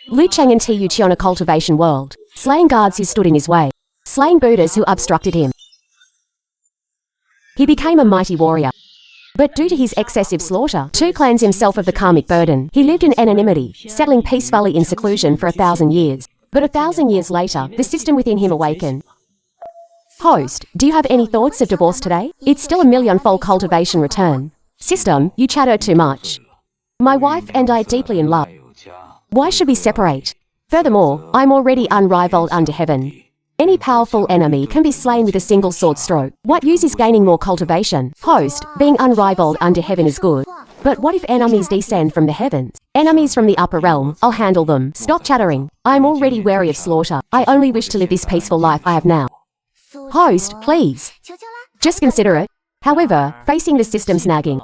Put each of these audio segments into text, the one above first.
Lu Cheng and Tu Qion a cultivation world, slaying guards who stood in his way, slaying Buddhas who obstructed him. He became a mighty warrior. But due to his excessive slaughter, to cleanse himself of the karmic burden, he lived in anonymity, settling peacefully in seclusion for 1,000 years. But 1,000 years later, the system within him awakened. Host, do you have any thoughts of divorce today? It's still a millionfold cultivation return. System, you chatter too much. My wife and I are deeply in love. Why should we separate? Furthermore, I'm already unrivaled under heaven. Any powerful enemy can be slain with a single sword stroke. What use is gaining more cultivation? Host, being unrivaled under heaven is good. But what if enemies descend from the heavens? Enemies from the upper realm, I'll handle them. Stop chattering. I'm already wary of slaughter. I only wish to live this peaceful life I have now. Host, please. Just consider it. However, facing the system's nagging,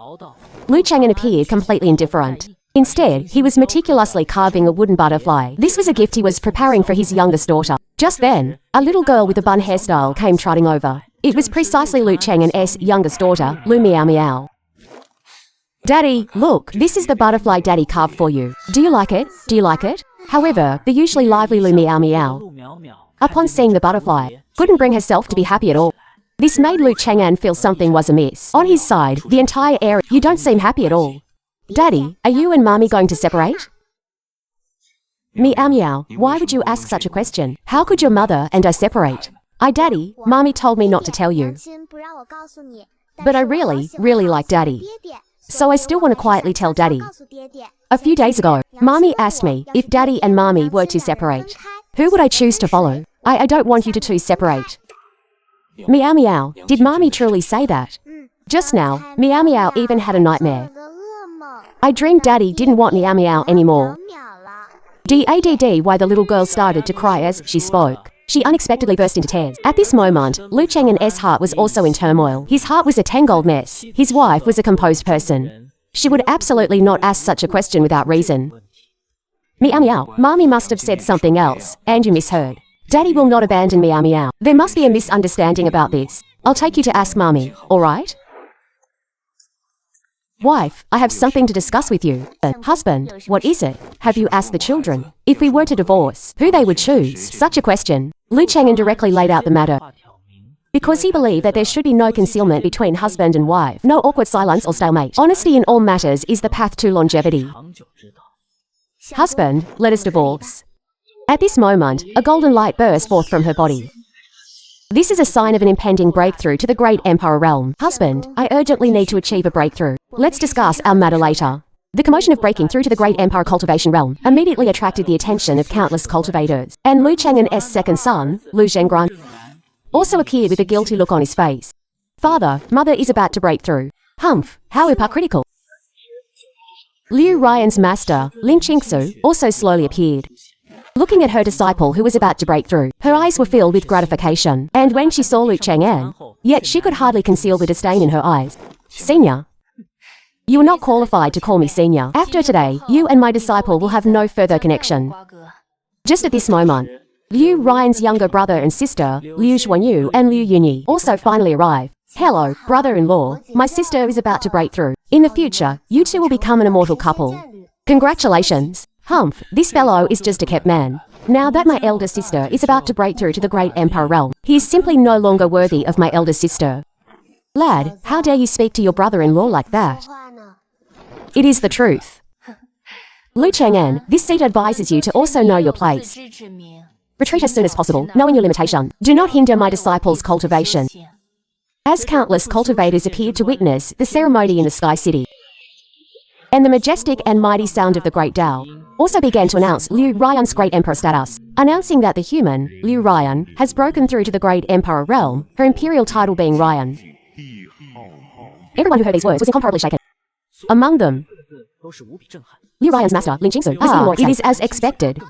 Lu Chang'an appeared completely indifferent. Instead, he was meticulously carving a wooden butterfly. This was a gift he was preparing for his youngest daughter. Just then, a little girl with a bun hairstyle came trotting over. It was precisely Lu Chang'an's youngest daughter, Lu Miao Miao. Daddy, look, this is the butterfly Daddy carved for you. Do you like it? Do you like it? However, the usually lively Lu Miao Miao, upon seeing the butterfly, couldn't bring herself to be happy at all. This made Lu Chang'an feel something was amiss. On his side, the entire area, you don't seem happy at all. Daddy, are you and Mommy going to separate? Miao Miao, why would you ask such a question? How could your mother and I separate? Daddy, Mommy told me not to tell you. But I really, really like Daddy. So I still want to quietly tell Daddy. A few days ago, Mommy asked me if Daddy and Mommy were to separate. Who would I choose to follow? I don't want you to two separate. Miao Miao, did Mommy truly say that? Just now, Miao Miao even had a nightmare. I dreamed Daddy didn't want Miao Miao anymore. Dadd, why the little girl started to cry as she spoke. She unexpectedly burst into tears. At this moment, Lu Chang'an's heart was also in turmoil. His heart was a tangled mess. His wife was a composed person. She would absolutely not ask such a question without reason. Miao Miao, Mommy must have said something else, and you misheard. Daddy will not abandon Miao Miao. There must be a misunderstanding about this. I'll take you to ask Mommy, alright? Wife, I have something to discuss with you. Husband, what is it? Have you asked the children? If we were to divorce, who they would choose? Such a question. Lu Chang'an directly laid out the matter. Because he believed that there should be no concealment between husband and wife, no awkward silence or stalemate. Honesty in all matters is the path to longevity. Husband, let us divorce. At this moment, a golden light burst forth from her body. This is a sign of an impending breakthrough to the great Emperor realm. Husband, I urgently need to achieve a breakthrough. Let's discuss our matter later. The commotion of breaking through to the great Emperor cultivation realm immediately attracted the attention of countless cultivators, and Lu Chang'an's second son, Lu Zhenggran, also appeared with a guilty look on his face. Father, mother is about to break through. Humph, how hypocritical. Liu Ryan's master, Lin Qingsu, also slowly appeared. Looking at her disciple who was about to break through, her eyes were filled with gratification, and when she saw Lu Chang'an, yet she could hardly conceal the disdain in her eyes. Senior. You are not qualified to call me senior. After today, you and my disciple will have no further connection. Just at this moment, Liu Ryan's younger brother and sister, Liu Xuanyu and Liu Yunyi, also finally arrived. Hello, brother-in-law, my sister is about to break through. In the future, you two will become an immortal couple. Congratulations. Humph, this fellow is just a kept man. Now that my elder sister is about to break through to the great Emperor realm, he is simply no longer worthy of my elder sister. Lad, how dare you speak to your brother-in-law like that? It is the truth. Lu Chang'an, this seat advises you to also know your place. Retreat as soon as possible, knowing your limitation. Do not hinder my disciples' cultivation. As countless cultivators appeared to witness the ceremony in the Sky City, and the majestic and mighty sound of the great Tao also began to announce Liu Ryan's great emperor status, announcing that the human, Liu Ryan, has broken through to the great emperor realm, her imperial title being Ryan. Everyone who heard these words was incomparably shaken. Among them, Liu Ryan's master, Lin Qingsu, was even more excited. It is as expected.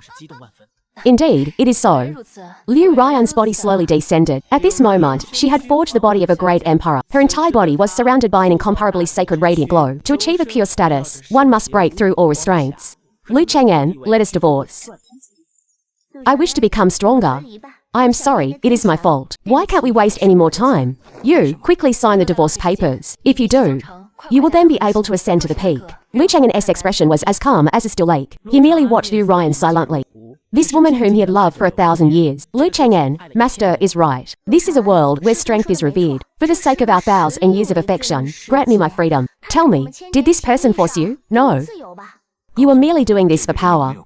Indeed, it is so. Liu Ryan's body slowly descended. At this moment, she had forged the body of a great emperor. Her entire body was surrounded by an incomparably sacred radiant glow. To achieve a pure status, one must break through all restraints. Lu Chang'an, let us divorce. I wish to become stronger. I am sorry, it is my fault. Why can't we waste any more time? You, quickly sign the divorce papers. If you do, you will then be able to ascend to the peak. Liu Chang'an's expression was as calm as a still lake. He merely watched Liu Ryan silently. This woman whom he had loved for 1,000 years. Liu Chang'an, Master, is right. This is a world where strength is revered. For the sake of our vows and years of affection, grant me my freedom. Tell me, did this person force you? No. You were merely doing this for power.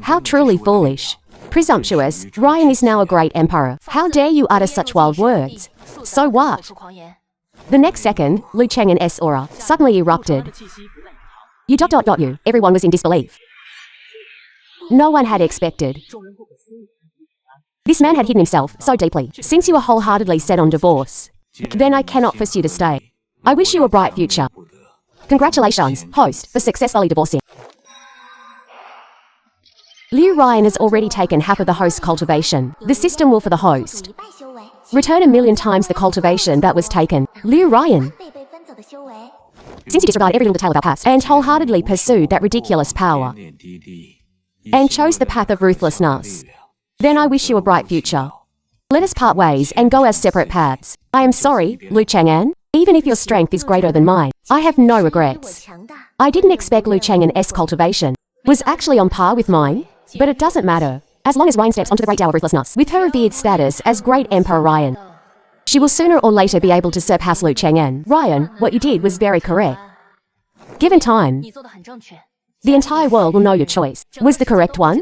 How truly foolish. Presumptuous, Ryan is now a great emperor. How dare you utter such wild words? So what? The next second, Liu Chang'an's aura suddenly erupted. You ... Everyone was in disbelief. No one had expected. This man had hidden himself so deeply. Since you are wholeheartedly set on divorce, then I cannot force you to stay. I wish you a bright future. Congratulations, host, for successfully divorcing. Liu Ryan has already taken half of the host's cultivation. The system will for the host return 1,000,000 times the cultivation that was taken. Liu Ryan, since you disregarded every little detail of our past and wholeheartedly pursued that ridiculous power and chose the path of ruthlessness, then I wish you a bright future. Let us part ways and go our separate paths. I am sorry, Liu Chang'an. Even if your strength is greater than mine, I have no regrets. I didn't expect Liu Chang'an's cultivation was actually on par with mine, but it doesn't matter. As long as Ryan steps onto the great tower of ruthlessness, with her revered status as Great Emperor Ryan, she will sooner or later be able to surpass Liu Chang'an. Ryan, what you did was very correct. Given time, the entire world will know your choice was the correct one.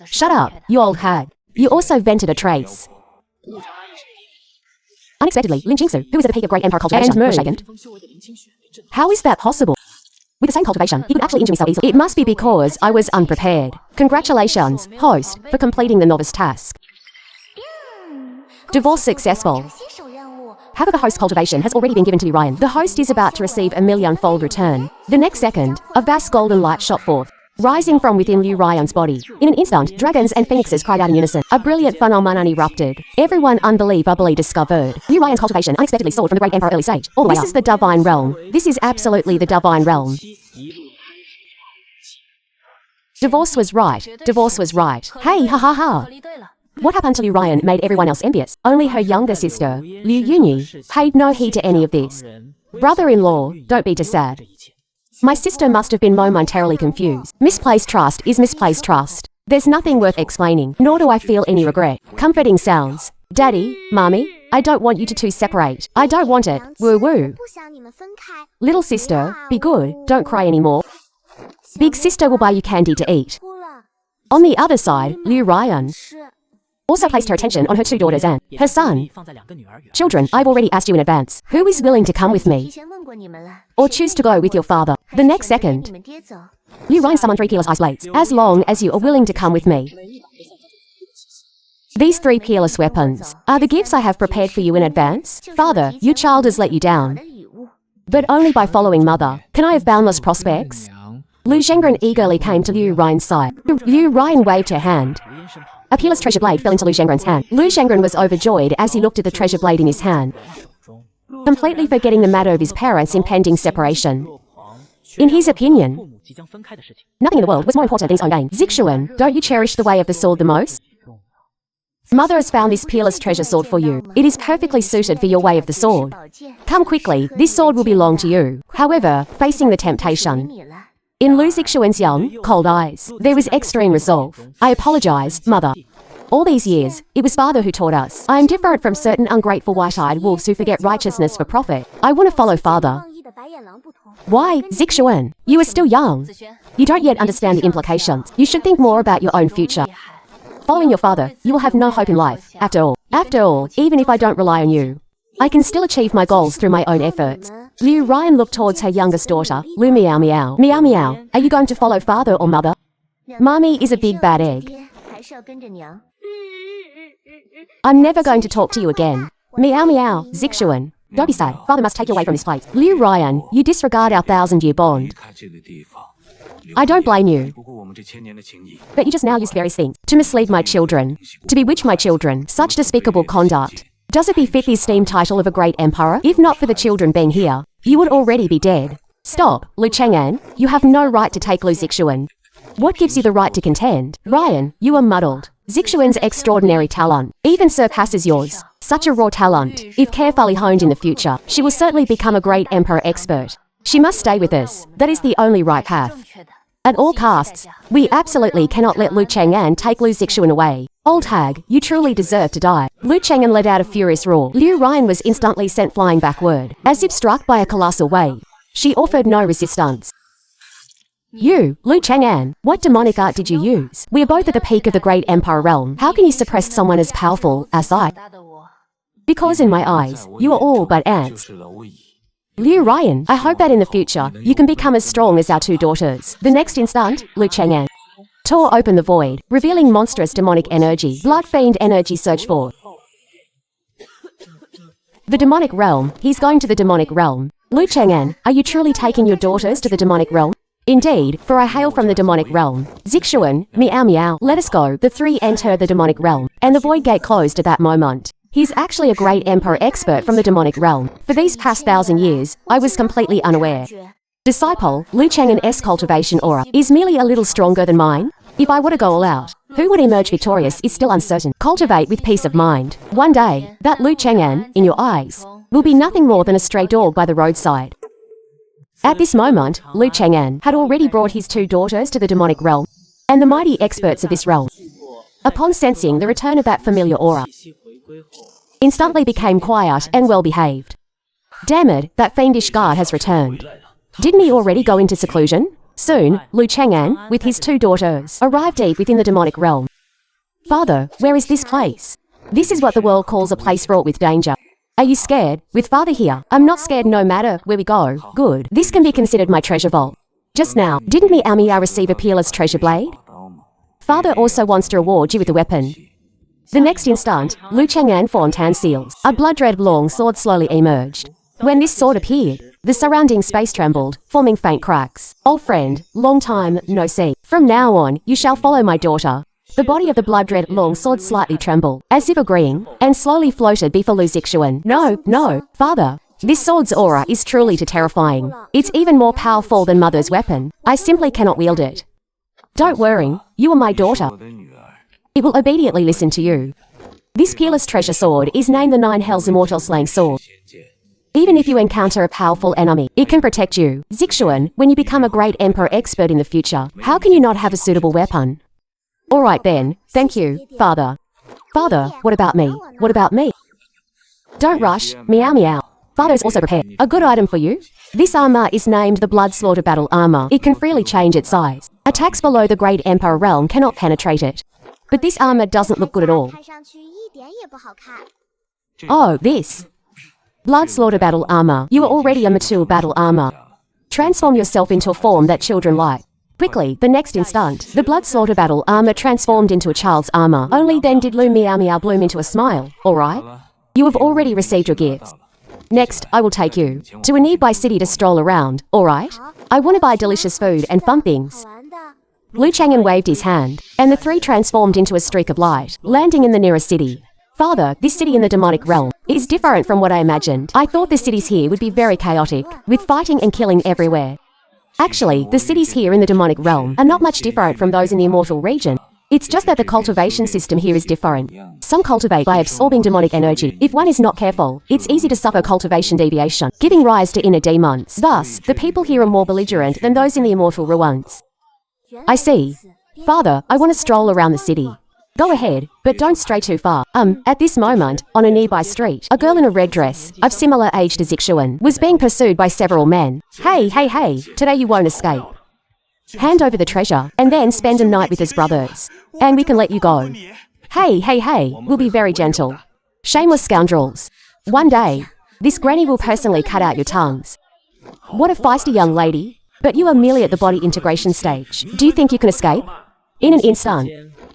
Shut up, you old hag. You also vented a trace. Unexpectedly, Lin Qingsu, who was at the peak of Great Emperor cultivation, was shaken. How is that possible? With the same cultivation, he could actually injure me so easily. It must be because I was unprepared. Congratulations, host, for completing the novice task. Divorce successful. Half of the host's cultivation has already been given to Ryan. The host is about to receive 1,000,000-fold return. The next second, a vast golden light shot forth, rising from within Liu Ryan's body. In an instant, dragons and phoenixes cried out in unison. A brilliant phenomenon erupted. Everyone unbelievably discovered. Liu Ryan's cultivation unexpectedly soared from the great emperor early stage. All the way up. This is the divine realm. This is absolutely the divine realm. Divorce was right. Divorce was right. Hey, ha ha ha. What happened to Liu Ryan made everyone else envious. Only her younger sister, Liu Yunyi, paid no heed to any of this. Brother-in-law, don't be too sad. My sister must have been momentarily confused. Misplaced trust is misplaced trust. There's nothing worth explaining, nor do I feel any regret. Comforting sounds. Daddy, Mommy, I don't want you two separate. I don't want it. Woo-woo. Little sister, be good, don't cry anymore. Big sister will buy you candy to eat. On the other side, Liu Ryan also placed her attention on her two daughters and her son. Children, I've already asked you in advance. Who is willing to come with me? Or choose to go with your father? The next second, Liu Ryan summoned 3 peerless ice blades. As long as you are willing to come with me. These 3 peerless weapons are the gifts I have prepared for you in advance. Father, your child has let you down, but only by following mother. Can I have boundless prospects? Liu Zhengren eagerly came to Liu Ryan's side. Liu Ryan waved her hand. A peerless treasure blade fell into Liu Zhengren's hand. Liu Zhengren was overjoyed as he looked at the treasure blade in his hand, completely forgetting the matter of his parents' impending separation. In his opinion, nothing in the world was more important than his own gain. Zixuan, don't you cherish the way of the sword the most? Mother has found this peerless treasure sword for you. It is perfectly suited for your way of the sword. Come quickly, this sword will belong to you. However, facing the temptation, in Liu Zixuan's young, cold eyes, there was extreme resolve. I apologize, Mother. All these years, it was Father who taught us. I am different from certain ungrateful white-eyed wolves who forget righteousness for profit. I want to follow Father. Why, Zixuan? You are still young. You don't yet understand the implications. You should think more about your own future. Following your father, you will have no hope in life. After all, even if I don't rely on you, I can still achieve my goals through my own efforts. Liu Ryan looked towards her youngest daughter, Liu Miao Miao. Miao Miao, are you going to follow Father or Mother? Mommy is a big bad egg. I'm never going to talk to you again. Miao Miao, Zixuan. Don't be sad. Father must take you away from this place. Liu Ryan, you disregard our 1,000-year bond. I don't blame you. But you just now used various things to mislead my children, to bewitch my children. Such despicable conduct. Does it befit the esteemed title of a great emperor? If not for the children being here, you would already be dead. Stop, Liu Chang'an. You have no right to take Liu Zixuan. What gives you the right to contend? Ryan, you are muddled. Zixuan's extraordinary talent even surpasses yours. Such a raw talent. If carefully honed in the future, she will certainly become a great emperor expert. She must stay with us. That is the only right path. At all costs, we absolutely cannot let Lu Chang'an take Lu Zixuan away. Old hag, you truly deserve to die. Lu Chang'an let out a furious roar. Liu Ryan was instantly sent flying backward, as if struck by a colossal wave. She offered no resistance. You, Lu Chang'an, what demonic art did you use? We are both at the peak of the great empire realm. How can you suppress someone as powerful as I? Because in my eyes, you are all but ants. Liu Ryan, I hope that in the future, you can become as strong as our two daughters. The next instant, Lu Chang'an tore open the void, revealing monstrous demonic energy. Blood fiend energy surged forth. The demonic realm. He's going to the demonic realm. Lu Chang'an, are you truly taking your daughters to the demonic realm? Indeed, for I hail from the demonic realm. Zixuan, meow meow, let us go. The three enter the demonic realm, and the void gate closed at that moment. He's actually a great emperor expert from the demonic realm. For these past 1,000 years, I was completely unaware. Disciple, Lu Chang'an's cultivation aura is merely a little stronger than mine. If I were to go all out, who would emerge victorious is still uncertain. Cultivate with peace of mind. One day, that Lu Chang'an, in your eyes, will be nothing more than a stray dog by the roadside. At this moment, Lu Chang'an had already brought his two daughters to the demonic realm, and the mighty experts of this realm, upon sensing the return of that familiar aura, instantly became quiet and well-behaved. Damn it, that fiendish guard has returned. Didn't he already go into seclusion? Soon, Lu Chang'an, with his two daughters, arrived deep within the demonic realm. Father, where is this place? This is what the world calls a place fraught with danger. Are you scared? With father here, I'm not scared no matter where we go. Good. This can be considered my treasure vault. Just now, didn't Meow receive a peerless treasure blade? Father also wants to reward you with a weapon. The next instant, Lu Chang'an formed hand seals. A blood-red long sword slowly emerged. When this sword appeared, the surrounding space trembled, forming faint cracks. Old friend, long time, no see. From now on, you shall follow my daughter. The body of the blood-red long sword slightly trembled, as if agreeing, and slowly floated before Lu Zixuan. No, father. This sword's aura is truly too terrifying. It's even more powerful than mother's weapon. I simply cannot wield it. Don't worry, you are my daughter. It will obediently listen to you. This peerless treasure sword is named the Nine Hells Immortal Slaying Sword. Even if you encounter a powerful enemy, it can protect you. Zixuan, when you become a great emperor expert in the future, how can you not have a suitable weapon? Alright then, thank you, father. Father, what about me? What about me? Don't rush, meow. Father is also prepared. A good item for you? This armor is named the Blood Slaughter Battle Armor. It can freely change its size. Attacks below the Great Emperor realm cannot penetrate it. But this armor doesn't look good at all. Oh, this. Blood Slaughter Battle Armor. You are already a mature battle armor. Transform yourself into a form that children like. Quickly, the next instant, the Blood Slaughter Battle Armor transformed into a child's armor. Only then did Lu Meow bloom into a smile. Alright? You have already received your gifts. Next, I will take you to a nearby city to stroll around, alright? I want to buy delicious food and fun things. Lu Chang'an waved his hand, and the three transformed into a streak of light, landing in the nearest city. Father, this city in the demonic realm is different from what I imagined. I thought the cities here would be very chaotic, with fighting and killing everywhere. Actually, the cities here in the demonic realm are not much different from those in the immortal region. It's just that the cultivation system here is different. Some cultivate by absorbing demonic energy. If one is not careful, it's easy to suffer cultivation deviation, giving rise to inner demons. Thus, the people here are more belligerent than those in the immortal ruins. I see. Father, I want to stroll around the city. Go ahead, but don't stray too far. At this moment, on a nearby street, a girl in a red dress, of similar age to Zixuan, was being pursued by several men. Hey, today you won't escape. Hand over the treasure, and then spend a night with his brothers. And we can let you go. Hey, we'll be very gentle. Shameless scoundrels. One day, this granny will personally cut out your tongues. What a feisty young lady. But you are merely at the body integration stage. Do you think you can escape? In an instant,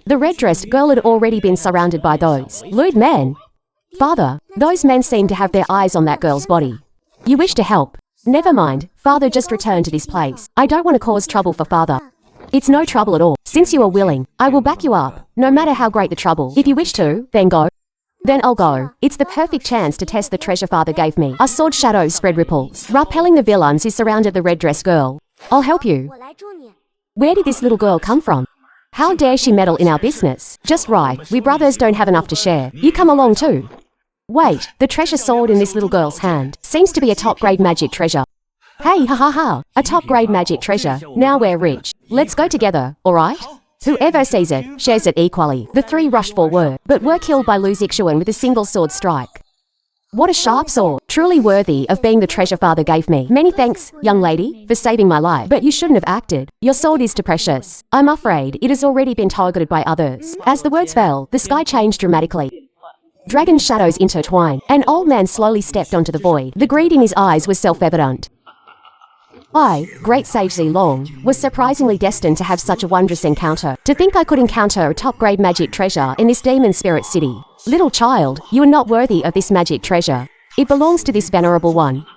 the red-dressed girl had already been surrounded by those lewd men. Father, those men seem to have their eyes on that girl's body. You wish to help. Never mind, father just returned to this place. I don't want to cause trouble for father. It's no trouble at all. Since you are willing, I will back you up, no matter how great the trouble. If you wish to, then go. Then I'll go. It's the perfect chance to test the treasure father gave me. A sword shadow spread ripples, repelling the villains who surrounded the red-dressed girl. I'll help you. Where did this little girl come from? How dare she meddle in our business? Just right, we brothers don't have enough to share. You come along too. Wait, the treasure sword in this little girl's hand seems to be a top-grade magic treasure. Hey, ha ha ha, a top-grade magic treasure. Now we're rich. Let's go together, alright? Whoever sees it, shares it equally. The three rushed forward, but were killed by Lu Zixuan with a single sword strike. What a sharp sword, truly worthy of being the treasure father gave me. Many thanks, young lady, for saving my life, but you shouldn't have acted. Your sword is too precious. I'm afraid it has already been targeted by others. As the words fell, the sky changed dramatically. Dragon shadows intertwined. An old man slowly stepped onto the void. The greed in his eyes was self-evident. I, great sage Zilong, was surprisingly destined to have such a wondrous encounter. To think I could encounter a top-grade magic treasure in this demon spirit city. Little child, you are not worthy of this magic treasure. It belongs to this venerable one.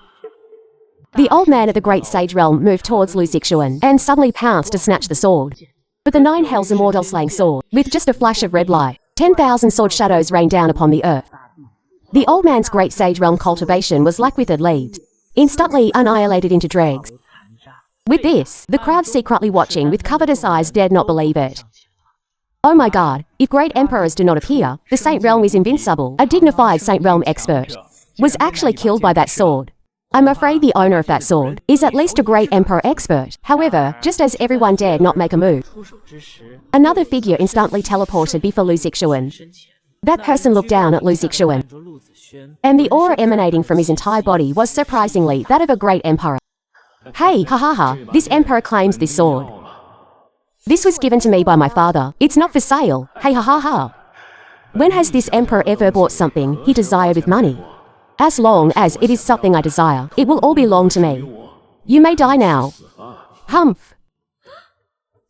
The old man of the great sage realm moved towards Lu Zixuan and suddenly pounced to snatch the sword. But the nine hells immortal slaying sword, with just a flash of red light, 10,000 sword shadows rained down upon the earth. The old man's great sage realm cultivation was like withered leaves, instantly annihilated into dregs. With this, the crowd secretly watching with covetous eyes dared not believe it. Oh my god, if great emperors do not appear, the Saint Realm is invincible. A dignified Saint Realm expert was actually killed by that sword. I'm afraid the owner of that sword is at least a great emperor expert. However, just as everyone dared not make a move, another figure instantly teleported before Lu Zixuan. That person looked down at Lu Zixuan, and the aura emanating from his entire body was surprisingly that of a great emperor. Hey, ha ha ha, this emperor claims this sword. This was given to me by my father. It's not for sale. Hey, ha ha ha. When has this emperor ever bought something he desired with money? As long as it is something I desire, it will all belong to me. You may die now. Humph.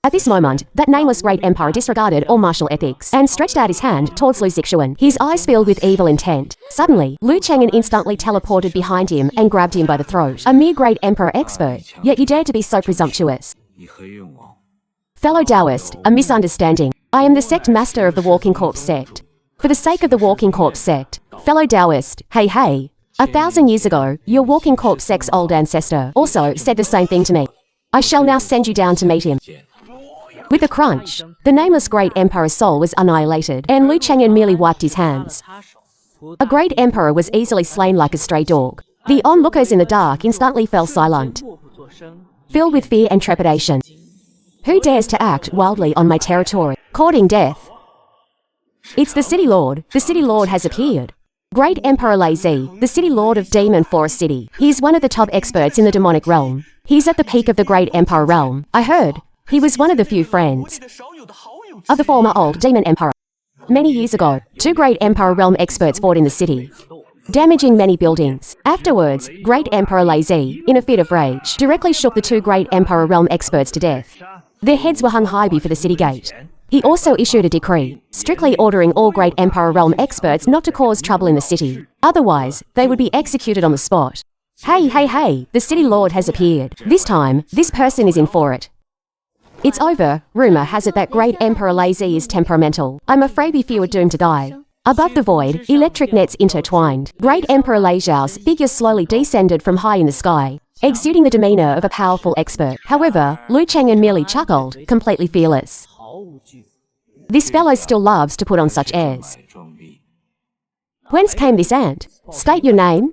At this moment, that nameless great emperor disregarded all martial ethics and stretched out his hand towards Lu Zixuan, his eyes filled with evil intent. Suddenly, Lu Cheng'an instantly teleported behind him and grabbed him by the throat. A mere great emperor expert, yet you dare to be so presumptuous. Fellow Taoist, a misunderstanding. I am the sect master of the Walking Corpse sect. For the sake of the Walking Corpse sect, fellow Taoist, hey hey. 1,000 years ago, your Walking Corpse sect's old ancestor also said the same thing to me. I shall now send you down to meet him. With a crunch, the nameless great emperor's soul was annihilated, and Lu Cheng'an merely wiped his hands. A great emperor was easily slain like a stray dog. The onlookers in the dark instantly fell silent, filled with fear and trepidation. Who dares to act wildly on my territory, courting death? It's the City Lord. The City Lord has appeared. Great Emperor Lazy, the City Lord of Demon Forest City. He's one of the top experts in the demonic realm. He's at the peak of the Great Emperor realm. I heard he was one of the few friends of the former old demon emperor. Many years ago, two Great Emperor realm experts fought in the city, damaging many buildings. Afterwards, Great Emperor Lazy, in a fit of rage, directly shook the two Great Emperor realm experts to death. Their heads were hung high before the city gate. He also issued a decree, strictly ordering all Great Emperor realm experts not to cause trouble in the city. Otherwise, they would be executed on the spot. Hey, hey, hey, the City Lord has appeared. This time, this person is in for it. It's over. Rumor has it that Great Emperor Lazy is temperamental. I'm afraid we few are doomed to die. Above the void, electric nets intertwined. Great Emperor Lei Zhao's figure slowly descended from high in the sky, exuding the demeanor of a powerful expert. However, Lu Cheng'an merely chuckled, completely fearless. This fellow still loves to put on such airs. Whence came this ant? State your name.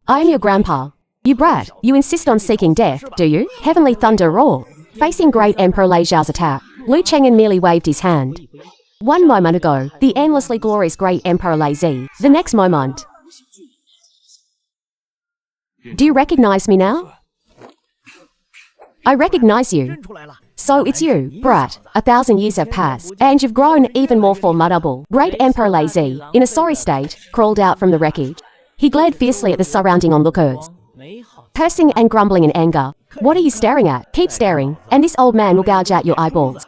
I am your grandpa. You brat, you insist on seeking death, do you? Heavenly thunder roar. Facing Great Emperor Lei Zhao's attack, Lu Cheng'an merely waved his hand. One moment ago, the endlessly glorious Great Emperor Lazy. The next moment. Do you recognize me now? I recognize you. So it's you, brat. 1,000 years have passed, and you've grown even more formidable. Great Emperor Lazy, in a sorry state, crawled out from the wreckage. He glared fiercely at the surrounding onlookers, cursing and grumbling in anger. What are you staring at? Keep staring, and this old man will gouge out your eyeballs.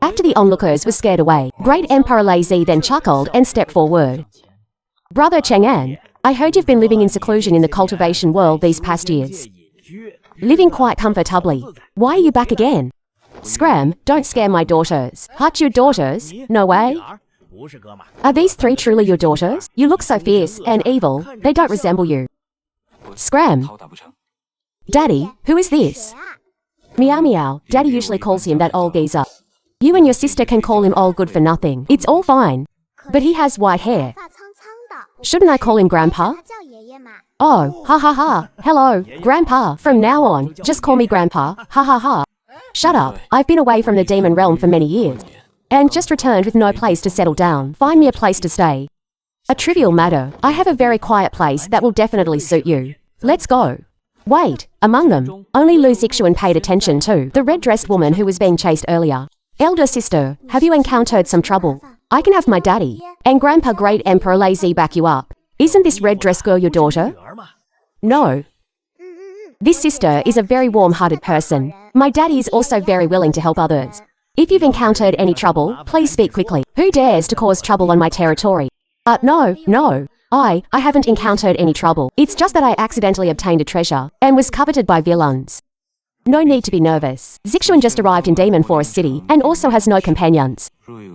After the onlookers were scared away, Great Emperor Lazy then chuckled and stepped forward. Brother Chang'an, I heard you've been living in seclusion in the cultivation world these past years. Living quite comfortably. Why are you back again? Scram, don't scare my daughters. Hut your daughters? No way. Are these three truly your daughters? You look so fierce and evil, they don't resemble you. Scram. Daddy, who is this? Meow meow, Daddy usually calls him that old geezer. You and your sister can call him old good for nothing. It's all fine. But he has white hair. Shouldn't I call him Grandpa? Oh, ha ha ha. Hello, Grandpa. From now on, just call me Grandpa. Ha ha ha. Shut up. I've been away from the demon realm for many years. And just returned with no place to settle down. Find me a place to stay. A trivial matter. I have a very quiet place that will definitely suit you. Let's go. Wait, among them, only Lu Zixuan paid attention to the red-dressed woman who was being chased earlier. Elder sister, have you encountered some trouble? I can have my daddy and Grandpa Great Emperor Lazy back you up. Isn't this red-dressed girl your daughter? No. This sister is a very warm-hearted person. My daddy is also very willing to help others. If you've encountered any trouble, please speak quickly. Who dares to cause trouble on my territory? No. I haven't encountered any trouble. It's just that I accidentally obtained a treasure and was coveted by villains. No need to be nervous. Zixuan just arrived in Demon Forest City and also has no companions.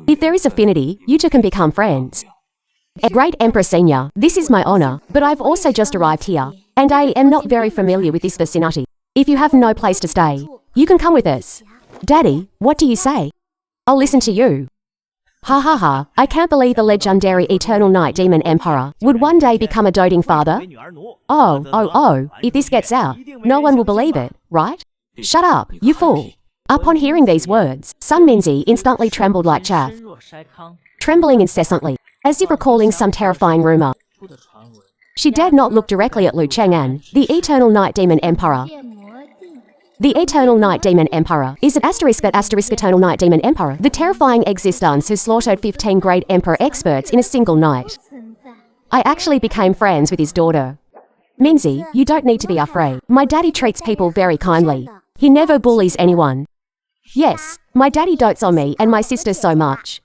If there is affinity, you two can become friends. Great Empress Senior, this is my honor, but I've also just arrived here, and I am not very familiar with this vicinity. If you have no place to stay, you can come with us. Daddy, what do you say? I'll listen to you. Ha ha ha, I can't believe the legendary Eternal Night Demon Emperor would one day become a doting father. Oh, if this gets out, no one will believe it, right? Shut up, you fool. Upon hearing these words, Sun Minzi instantly trembled like chaff, trembling incessantly, as if recalling some terrifying rumor. She dared not look directly at Lu Cheng'an, the Eternal Night Demon Emperor. The Eternal Night Demon Emperor is an *** Eternal Night Demon Emperor, the terrifying existence who slaughtered 15 great Emperor experts in a single night. I actually became friends with his daughter. Minzi, you don't need to be afraid. My daddy treats people very kindly. He never bullies anyone. Yes, my daddy dotes on me and my sister so much.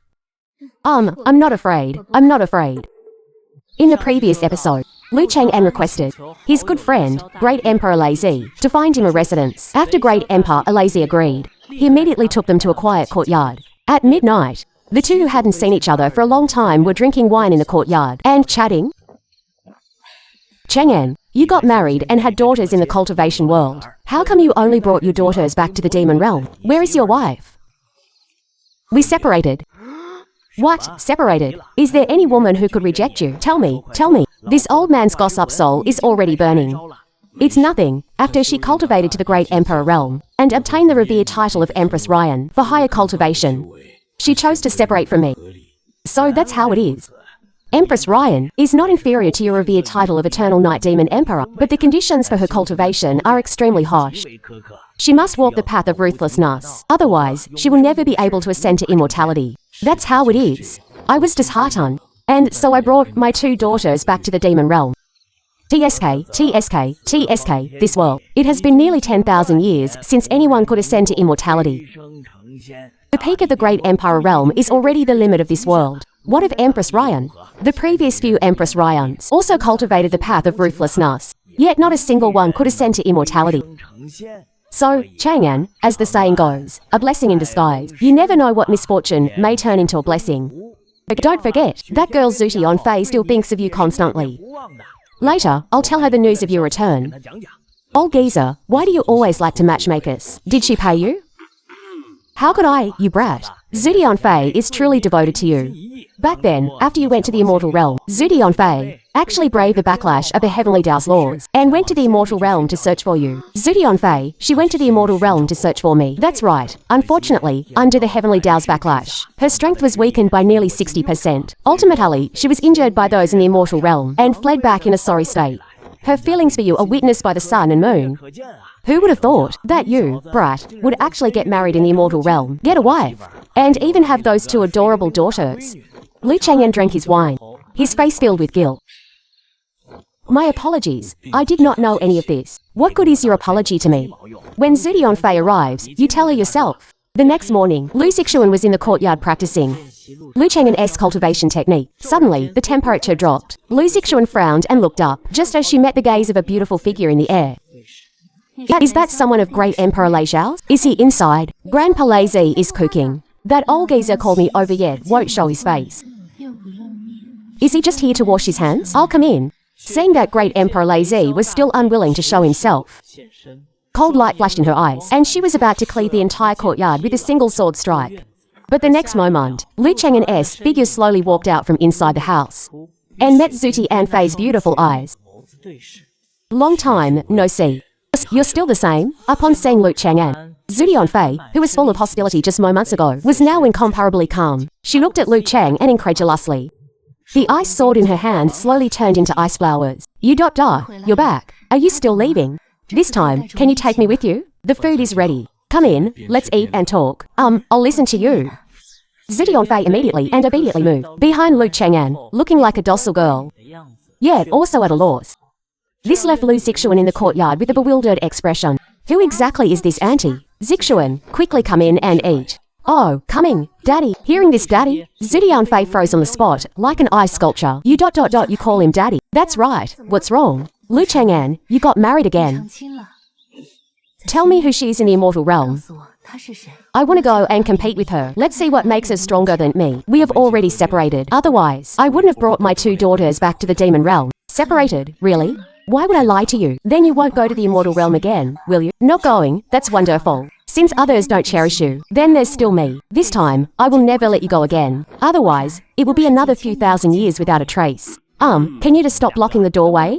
I'm not afraid. In the previous episode, Lu Cheng'an requested his good friend, Great Emperor Lazy, to find him a residence. After Great Emperor Lazy agreed, he immediately took them to a quiet courtyard. At midnight, the two who hadn't seen each other for a long time were drinking wine in the courtyard and chatting. Cheng'an, you got married and had daughters in the cultivation world. How come you only brought your daughters back to the demon realm? Where is your wife? We separated. What? Separated? Is there any woman who could reject you? Tell me. This old man's gossip soul is already burning. It's nothing. After she cultivated to the Great Emperor realm and obtained the revered title of Empress Ryan for higher cultivation, she chose to separate from me. So that's how it is. Empress Ryan is not inferior to your revered title of Eternal Night Demon Emperor, but the conditions for her cultivation are extremely harsh. She must walk the path of ruthlessness. Otherwise, she will never be able to ascend to immortality. That's how it is. I was disheartened, and so I brought my two daughters back to the demon realm. TSK, this world. It has been nearly 10,000 years since anyone could ascend to immortality. The peak of the Great Empire realm is already the limit of this world. What of Empress Ryan? The previous few Empress Ryans also cultivated the path of ruthlessness, yet not a single one could ascend to immortality. So, Chang'an, as the saying goes, a blessing in disguise. You never know what misfortune may turn into a blessing. But don't forget, that girl Zhuti on Fei still thinks of you constantly. Later, I'll tell her the news of your return. Old geezer, why do you always like to matchmake us? Did she pay you? How could I, you brat? Zhuti on Fei is truly devoted to you. Back then, after you went to the immortal realm, Zhuti on Fei actually braved the backlash of the heavenly Tao's laws and went to the immortal realm to search for you. Zhuti on Fei, she went to the immortal realm to search for me. That's right. Unfortunately, under the heavenly Tao's backlash, her strength was weakened by nearly 60%. Ultimately, she was injured by those in the immortal realm and fled back in a sorry state. Her feelings for you are witnessed by the sun and moon. Who would have thought that you, brat, would actually get married in the immortal realm, get a wife, and even have those two adorable daughters? Lu Chang'an drank his wine, his face filled with guilt. My apologies. I did not know any of this. What good is your apology to me? When Zhuti on Fei arrives, you tell her yourself. The next morning, Lu Zixuan was in the courtyard practicing Lu Chang'an's cultivation technique. Suddenly, the temperature dropped. Lu Zixuan frowned and looked up, just as she met the gaze of a beautiful figure in the air. Is that someone of Great Emperor Lei Xiao's? Is he inside? Grandpa Lazy is cooking. That old geezer called me over yet won't show his face. Is he just here to wash his hands? I'll come in. Seeing that Great Emperor Lazy was still unwilling to show himself, cold light flashed in her eyes, and she was about to cleave the entire courtyard with a single sword strike. But the next moment, Lu Chang'an's figure slowly walked out from inside the house. and met Zhuti Anfei's beautiful eyes. Long time, no see. You're still the same? Upon seeing Lu Chang'an, Zhuti Anfei, who was full of hostility just moments ago, was now incomparably calm. She looked at Lu Chang and incredulously. The ice sword in her hand slowly turned into ice flowers. You're back. Are you still leaving? This time, can you take me with you? The food is ready. Come in, let's eat and talk. I'll listen to you. Zhuti Anfei immediately and obediently moved behind Lu Chang'an, looking like a docile girl, yet also at a loss. This left Lu Zixuan in the courtyard with a bewildered expression. Who exactly is this auntie? Zixuan, quickly come in and eat. Oh, coming, Daddy. Hearing this, Daddy, Zhuti Anfei froze on the spot, like an ice sculpture. You call him Daddy. That's right. What's wrong? Lu Chang'an, you got married again. Tell me who she is in the immortal realm. I want to go and compete with her. Let's see what makes her stronger than me. We have already separated. Otherwise, I wouldn't have brought my 2 daughters back to the demon realm. Separated? Really? Why would I lie to you? Then you won't go to the immortal realm again, will you? Not going? That's wonderful. Since others don't cherish you, then there's still me. This time, I will never let you go again. Otherwise, it will be another few thousand years without a trace. Can you just stop blocking the doorway?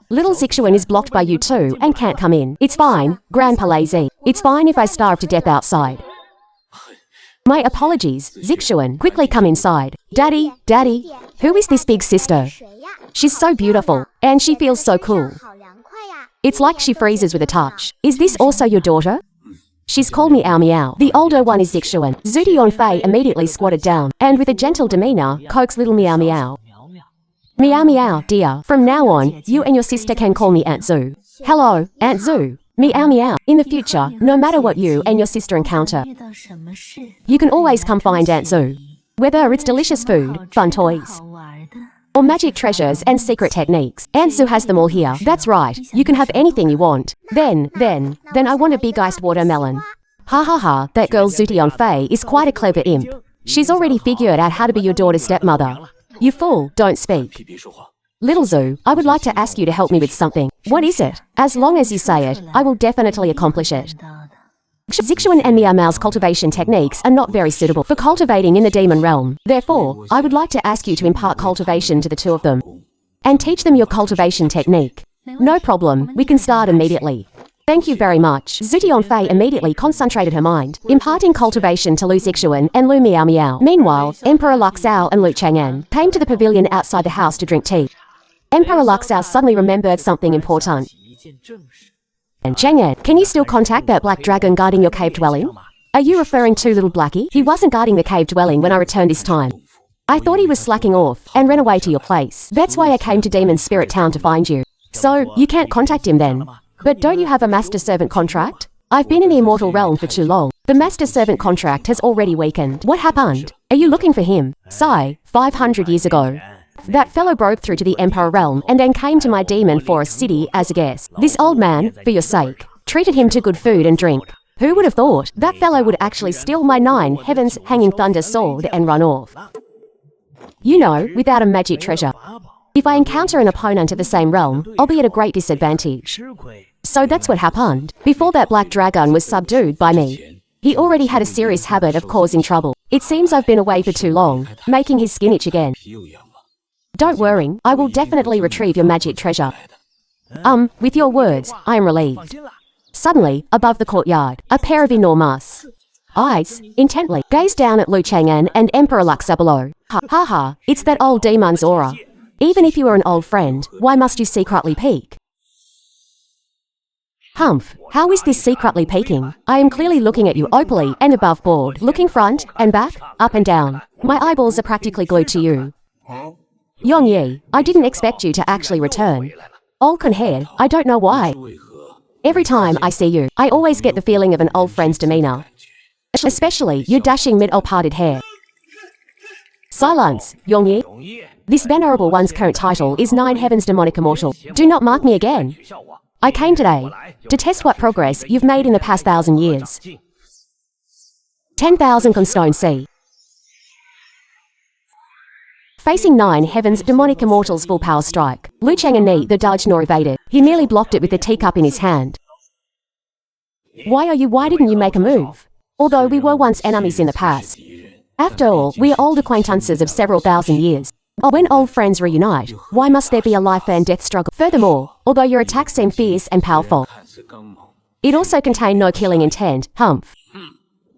Little Zixuan is blocked by you too and can't come in. It's fine, Grandpa Lazy. It's fine if I starve to death outside. My apologies, Zixuan. Quickly come inside. Daddy, who is this big sister? She's so beautiful, and she feels so cool. It's like she freezes with a touch. Is this also your daughter? She's called Meow Meow. The older one is Zixuan. Zhuti Anfei immediately squatted down, and with a gentle demeanor, coaxed little Meow Meow. Meow Meow, dear. From now on, you and your sister can call me Aunt Zhu. Hello, Aunt Zhu. Meow Meow. In the future, no matter what you and your sister encounter, you can always come find Aunt Zhu. Whether it's delicious food, fun toys, or magic treasures and secret techniques, Aunt Zhu has them all here. That's right, you can have anything you want. Then I want a big iced watermelon. Ha, that girl Zhuti Anfei is quite a clever imp. She's already figured out how to be your daughter's stepmother. You fool, don't speak. Little Zhu, I would like to ask you to help me with something. What is it? As long as you say it, I will definitely accomplish it. Zixuan and Meow Meow's cultivation techniques are not very suitable for cultivating in the demon realm. Therefore, I would like to ask you to impart cultivation to the 2 of them and teach them your cultivation technique. No problem, we can start immediately. Thank you very much. Zhuti Anfei immediately concentrated her mind, imparting cultivation to Lu Zixuan and Lu Meow Meow. Meanwhile, Emperor Luxao and Lu Chang'an came to the pavilion outside the house to drink tea. Emperor Luxao suddenly remembered something important. And Chang'an, can you still contact that black dragon guarding your cave dwelling? Are you referring to little Blackie? He wasn't guarding the cave dwelling when I returned this time. I thought he was slacking off and ran away to your place. That's why I came to Demon Spirit Town to find you. So, you can't contact him then. But don't you have a master servant contract? I've been in the immortal realm for too long. The master servant contract has already weakened. What happened? Are you looking for him? Sigh, 500 years ago. That fellow broke through to the Emperor realm and then came to my demon forest city as a guest. This old man, for your sake, treated him to good food and drink. Who would have thought that fellow would actually steal my 9 heavens hanging thunder sword and run off? You know, without a magic treasure. If I encounter an opponent of the same realm, I'll be at a great disadvantage. So that's what happened. Before that black dragon was subdued by me, he already had a serious habit of causing trouble. It seems I've been away for too long, making his skin itch again. Don't worry, I will definitely retrieve your magic treasure. With your words, I am relieved. Suddenly, above the courtyard, a pair of enormous eyes intently gazed down at Lu Chang'an and Emperor Luxa below. Ha, it's that old demon's aura. Even if you are an old friend, why must you secretly peek? Humph, how is this secretly peeking? I am clearly looking at you openly and above board, looking front and back, up and down. My eyeballs are practically glued to you. Yongyi, I didn't expect you to actually return. Old conhead, I don't know why. Every time I see you, I always get the feeling of an old friend's demeanor. Especially your dashing mid-old parted hair. Silence, Yongyi. This venerable one's current title is 9 Heavens Demonic Immortal. Do not mark me again. I came today to test what progress you've made in the past 1,000 years. 10,000 Constone Sea. Facing 9 Heavens Demonic Immortal's full power strike, Lu Chang'an neither dodged nor evaded. He merely blocked it with the teacup in his hand. Why didn't you make a move? Although we were once enemies in the past. After all, we are old acquaintances of several thousand years. When old friends reunite, why must there be a life and death struggle? Furthermore, although your attacks seem fierce and powerful, it also contained no killing intent, humph.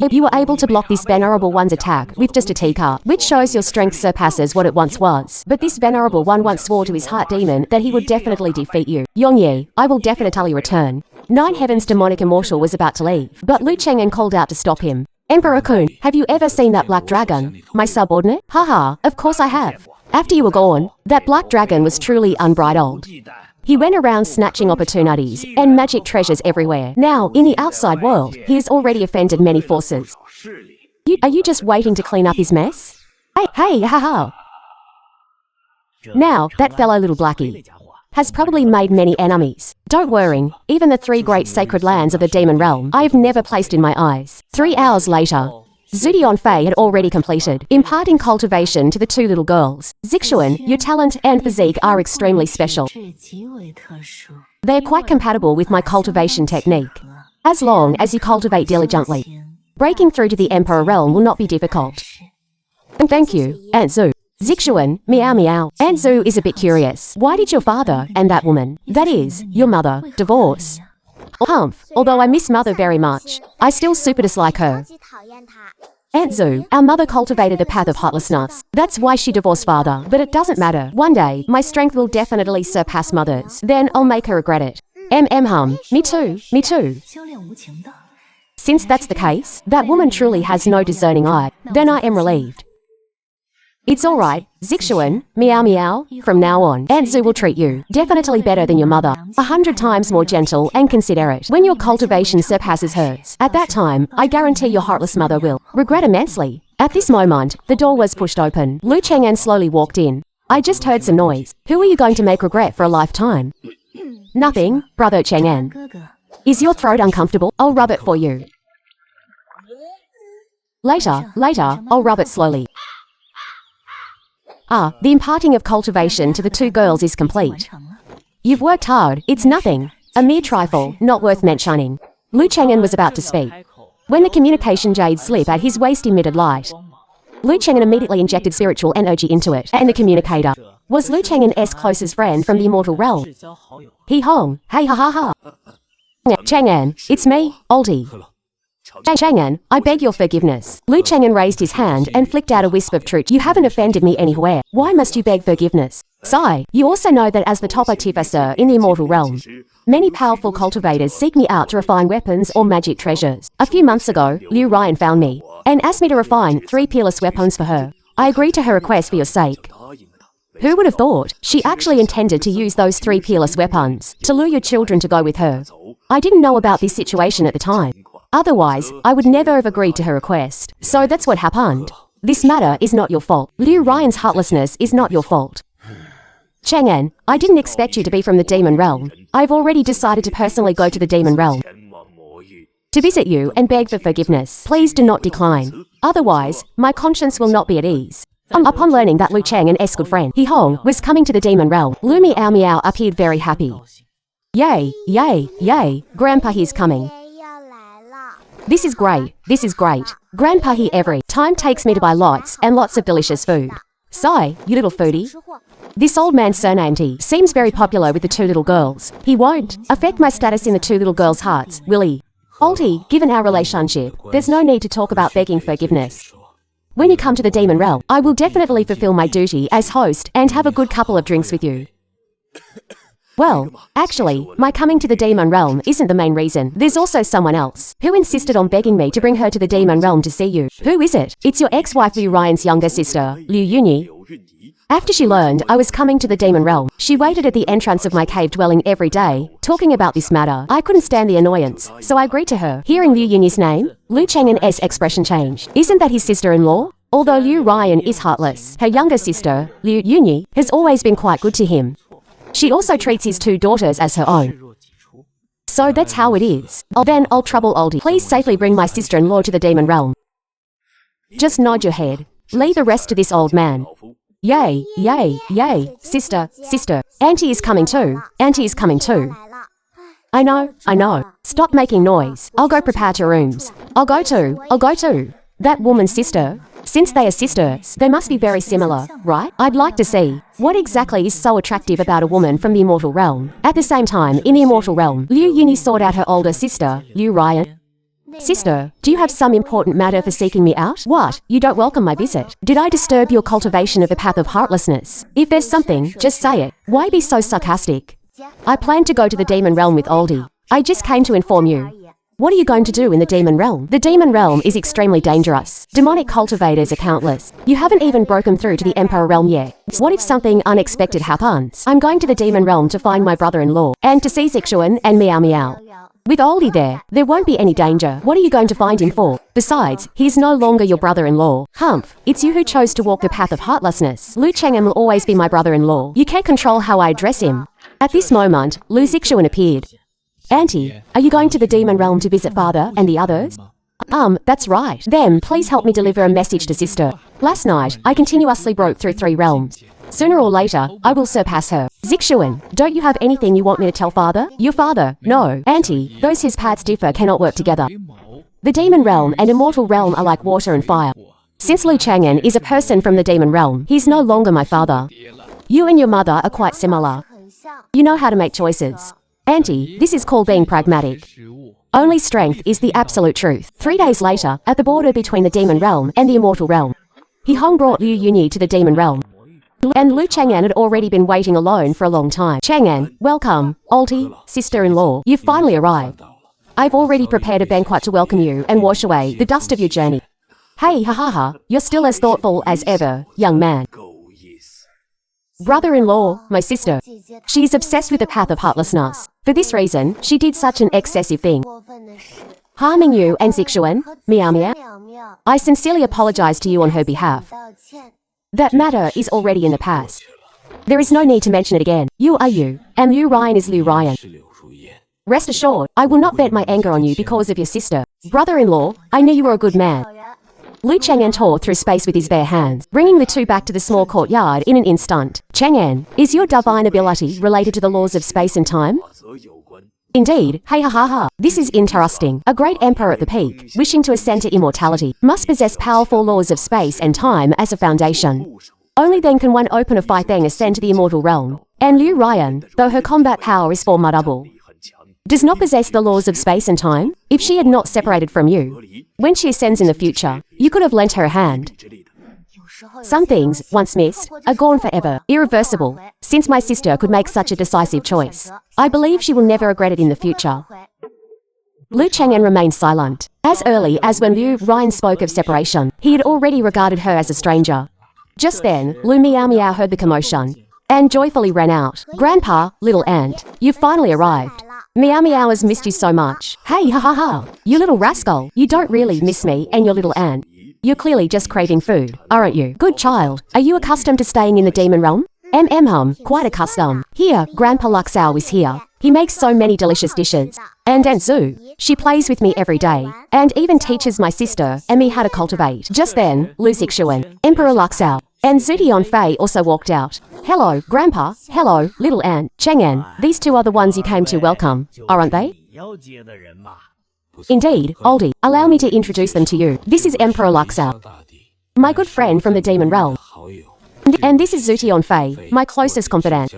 You were able to block this venerable one's attack with just a teacup, which shows your strength surpasses what it once was. But this venerable one once swore to his heart demon that he would definitely defeat you. Yongye, I will definitely return. Nine Heaven's demonic immortal was about to leave, but Lu Cheng'an called out to stop him. Emperor-kun, have you ever seen that black dragon? My subordinate? Haha, of course I have. After you were gone, that black dragon was truly unbridled. He went around snatching opportunities and magic treasures everywhere. Now, in the outside world, he has already offended many forces. Are you just waiting to clean up his mess? Hey, haha. Now, that fellow little blackie has probably made many enemies. Don't worry, even the 3 great sacred lands of the demon realm, I have never placed in my eyes. 3 hours later, Zhu Dianfei had already completed, imparting cultivation to the 2 little girls. Zixuan, your talent and physique are extremely special. They are quite compatible with my cultivation technique. As long as you cultivate diligently, breaking through to the Emperor realm will not be difficult. Thank you, Aunt Zhu. Zixuan, meow meow. Aunt Zhu is a bit curious. Why did your father and that woman, that is, your mother, divorce? Humph, although I miss mother very much, I still super dislike her. Aunt Zhu, our mother cultivated the path of heartlessness. That's why she divorced father, but it doesn't matter. One day, my strength will definitely surpass mother's. Then I'll make her regret it. Hum, me too, me too. Since that's the case, that woman truly has no discerning eye, then I am relieved. It's alright, Zixuan, meow meow, from now on, Aunt Zhu will treat you definitely better than your mother, 100 times more gentle and considerate. When your cultivation surpasses hers, at that time, I guarantee your heartless mother will regret immensely. At this moment, the door was pushed open. Lu Cheng'an slowly walked in. I just heard some noise. Who are you going to make regret for a lifetime? Nothing, brother Cheng'an. Is your throat uncomfortable? I'll rub it for you. Later, I'll rub it slowly. The imparting of cultivation to the 2 girls is complete. You've worked hard, it's nothing. A mere trifle, not worth mentioning. Lu Cheng'an was about to speak, when the communication jade slip at his waist emitted light. Lu Cheng'an immediately injected spiritual energy into it, and the communicator was Lu Cheng'an's closest friend from the immortal realm. He hong, hey ha ha ha. Cheng'an, it's me, oldie. Cheng'an, I beg your forgiveness. Lu Cheng'an raised his hand and flicked out a wisp of truth. You haven't offended me anywhere. Why must you beg forgiveness? Sigh, you also know that as the top artificer in the immortal realm, many powerful cultivators seek me out to refine weapons or magic treasures. A few months ago, Liu Ryan found me and asked me to refine 3 peerless weapons for her. I agreed to her request for your sake. Who would have thought? She actually intended to use those 3 peerless weapons to lure your children to go with her. I didn't know about this situation at the time. Otherwise, I would never have agreed to her request. So that's what happened. This matter is not your fault. Liu Ryan's heartlessness is not your fault. Cheng'an, I didn't expect you to be from the demon realm. I've already decided to personally go to the demon realm to visit you and beg for forgiveness. Please do not decline. Otherwise, my conscience will not be at ease. Upon learning that Lu Cheng'an's good friend, He Hong, was coming to the demon realm, Lu Meow Meow appeared very happy. Yay, yay, yay, Grandpa he's coming. This is great, this is great. Grandpa he every time takes me to buy lots and lots of delicious food. Sigh, you little foodie. This old man's surname T seems very popular with the 2 little girls. He won't affect my status in the 2 little girls' hearts, will he? Oldie, given our relationship, there's no need to talk about begging forgiveness. When you come to the demon realm, I will definitely fulfill my duty as host and have a good couple of drinks with you. Well, actually, my coming to the demon realm isn't the main reason. There's also someone else who insisted on begging me to bring her to the demon realm to see you. Who is it? It's your ex-wife Liu Ryan's younger sister, Liu Yunyi. After she learned I was coming to the demon realm, she waited at the entrance of my cave dwelling every day, talking about this matter. I couldn't stand the annoyance, so I agreed to her. Hearing Liu Yunyi's name, Lu Cheng'an's expression changed. Isn't that his sister-in-law? Although Liu Ryan is heartless, her younger sister, Liu Yunyi, has always been quite good to him. She also treats his 2 daughters as her own. So that's how it is. Then I'll trouble oldie. Please safely bring my sister-in-law to the demon realm. Just nod your head. Leave the rest to this old man. Yay, yay, yay, sister, sister. Auntie is coming too. Auntie is coming too. I know. Stop making noise. I'll go prepare to rooms. I'll go too. That woman's sister. Since they are sisters, they must be very similar, right? I'd like to see what exactly is so attractive about a woman from the immortal realm. At the same time, in the immortal realm, Liu Yuni sought out her older sister, Liu Ryan. Sister, do you have some important matter for seeking me out? What? You don't welcome my visit? Did I disturb your cultivation of the path of heartlessness? If there's something, just say it. Why be so sarcastic? I plan to go to the demon realm with Oldie. I just came to inform you. What are you going to do in the demon realm? The demon realm is extremely dangerous. Demonic cultivators are countless. You haven't even broken through to the Emperor realm yet. What if something unexpected happens? I'm going to the demon realm to find my brother-in-law, and to see Zixuan and Meow Meow. With Oldie there won't be any danger. What are you going to find him for? Besides, he's no longer your brother-in-law. Humph, it's you who chose to walk the path of heartlessness. Lu Cheng'an will always be my brother-in-law. You can't control how I address him. At this moment, Lu Zixuan appeared. Auntie, are you going to the demon realm to visit father and the others? That's right. Then, please help me deliver a message to sister. Last night, I continuously broke through 3 realms. Sooner or later, I will surpass her. Zixuan, don't you have anything you want me to tell father? Your father? No. Auntie, those his paths differ cannot work together. The demon realm and immortal realm are like water and fire. Since Lu Chang'an is a person from the demon realm, he's no longer my father. You and your mother are quite similar. You know how to make choices. Auntie, this is called being pragmatic. Only strength is the absolute truth. 3 days later, at the border between the demon realm and the immortal realm, He Hong brought Liu Yuni to the demon realm. And Lu Chang'an had already been waiting alone for a long time. Chang'an, welcome. Oldie, sister-in-law, you've finally arrived. I've already prepared a banquet to welcome you and wash away the dust of your journey. Hey, ha ha ha, you're still as thoughtful as ever, young man. Brother-in-law, my sister. She is obsessed with the path of heartlessness. For this reason, she did such an excessive thing. Harming you and Zixuan, Meow Meow. I sincerely apologize to you on her behalf. That matter is already in the past. There is no need to mention it again. You are you, and Liu Ryan is Liu Ryan. Rest assured, I will not vent my anger on you because of your sister. Brother-in-law, I knew you were a good man. Lu Chang'an tore through space with his bare hands, bringing the two back to the small courtyard in an instant. Chang'an, is your divine ability related to the laws of space and time? Indeed, hey ha ha ha. This is interesting. A great emperor at the peak, wishing to ascend to immortality, must possess powerful laws of space and time as a foundation. Only then can one open a fight then ascend to the immortal realm. And Liu Ryan, though her combat power is formidable, does not possess the laws of space and time. If she had not separated from you, when she ascends in the future, you could have lent her a hand. Some things, once missed, are gone forever, irreversible. Since my sister could make such a decisive choice, I believe she will never regret it in the future. Lu Chang'an remained silent. As early as when Liu Ryan spoke of separation, he had already regarded her as a stranger. Just then, Lu Meow Meow heard the commotion and joyfully ran out. Grandpa, little aunt, you've finally arrived. Meow Meow has missed you so much. Hey, ha ha ha. You little rascal. You don't really miss me and your little aunt. You're clearly just craving food, aren't you? Good child. Are you accustomed to staying in the demon realm? Quite accustomed. Here, Grandpa Luxao is here. He makes so many delicious dishes. And Aunt Zhu, she plays with me every day, and even teaches my sister and me how to cultivate. Just then, Lu Zixuan, Emperor Luxao, and Zutian Fei also walked out. Hello, Grandpa. Hello, little aunt. Chang'an, these two are the ones you came to welcome, aren't they? Indeed, Oldie, allow me to introduce them to you. This is Emperor Luxao, my good friend from the demon realm. And this is Zutian Fei, my closest confidant.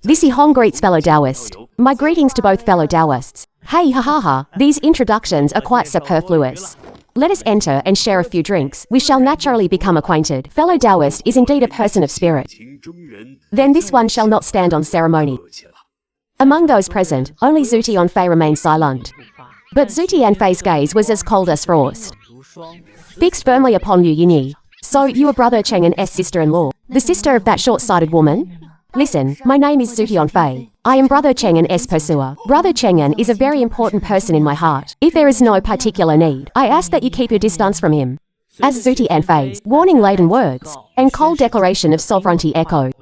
This Yi Hong greets fellow Taoist. My greetings to both fellow Taoists. Hey ha ha ha, these introductions are quite superfluous. Let us enter and share a few drinks. We shall naturally become acquainted. Fellow Taoist is indeed a person of spirit. Then this one shall not stand on ceremony. Among those present, only Zutian Fei remained silent. But Zutian Fei's gaze was as cold as frost, fixed firmly upon Liu Yuni. So you are Brother Chang'an's sister-in-law, the sister of that short-sighted woman? Listen, my name is Zutian Fei. I am Brother Chang'an's pursuer. Brother Chang'an is a very important person in my heart. If there is no particular need, I ask that you keep your distance from him. As Zutian Fei's warning-laden words and cold declaration of sovereignty echoed,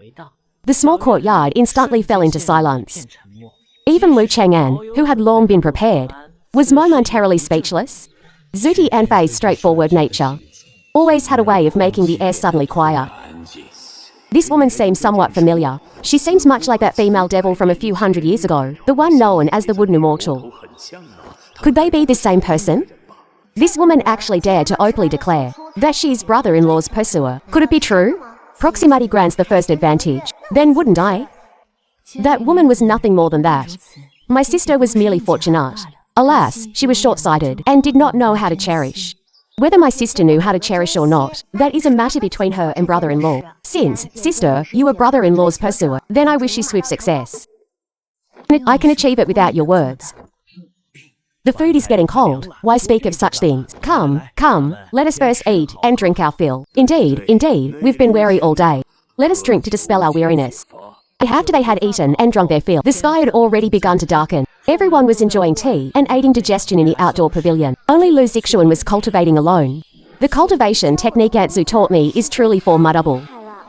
the small courtyard instantly fell into silence. Even Lu Chang'an, who had long been prepared, was momentarily speechless. Zutian Fei's straightforward nature always had a way of making the air suddenly quiet. This woman seems somewhat familiar. She seems much like that female devil from a few hundred years ago, the one known as the Wooden Immortal. Could they be the same person? This woman actually dared to openly declare that she is brother-in-law's pursuer. Could it be true? Proximity grants the first advantage. Then wouldn't I? That woman was nothing more than that. My sister was merely fortunate. Alas, she was short-sighted and did not know how to cherish. Whether my sister knew how to cherish or not, that is a matter between her and brother-in-law. Since, sister, you were brother-in-law's pursuer, then I wish you swift success. I can achieve it without your words. The food is getting cold. Why speak of such things? Come, come, let us first eat and drink our fill. Indeed, we've been weary all day. Let us drink to dispel our weariness. After they had eaten and drunk their fill, the sky had already begun to darken. Everyone was enjoying tea and aiding digestion in the outdoor pavilion. Only Lu Zixuan was cultivating alone. The cultivation technique Aunt Zhu taught me is truly formidable.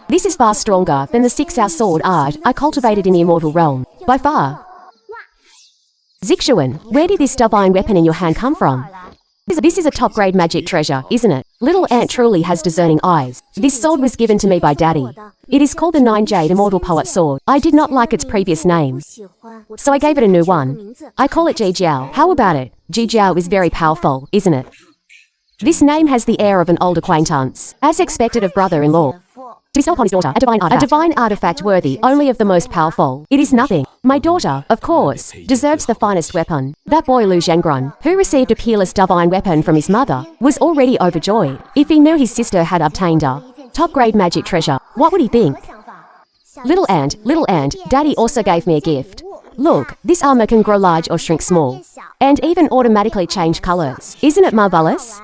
This is far stronger than the 6-hour sword art I cultivated in the immortal realm. By far. Zixuan, where did this divine weapon in your hand come from? This is a top-grade magic treasure, isn't it? Little Aunt truly has discerning eyes. This sword was given to me by Daddy. It is called the 9-Jade Immortal Poet Sword. I did not like its previous name, so I gave it a new one. I call it Jijiao. How about it? Jijiao is very powerful, isn't it? This name has the air of an old acquaintance, as expected of brother-in-law. To bestow upon his daughter a divine artifact worthy only of the most powerful. It is nothing. My daughter, of course, deserves the finest weapon. That boy Lu Zhengrun, who received a peerless divine weapon from his mother, was already overjoyed. If he knew his sister had obtained a top-grade magic treasure, what would he think? Little Aunt, Daddy also gave me a gift. Look, this armor can grow large or shrink small, and even automatically change colors. Isn't it marvelous?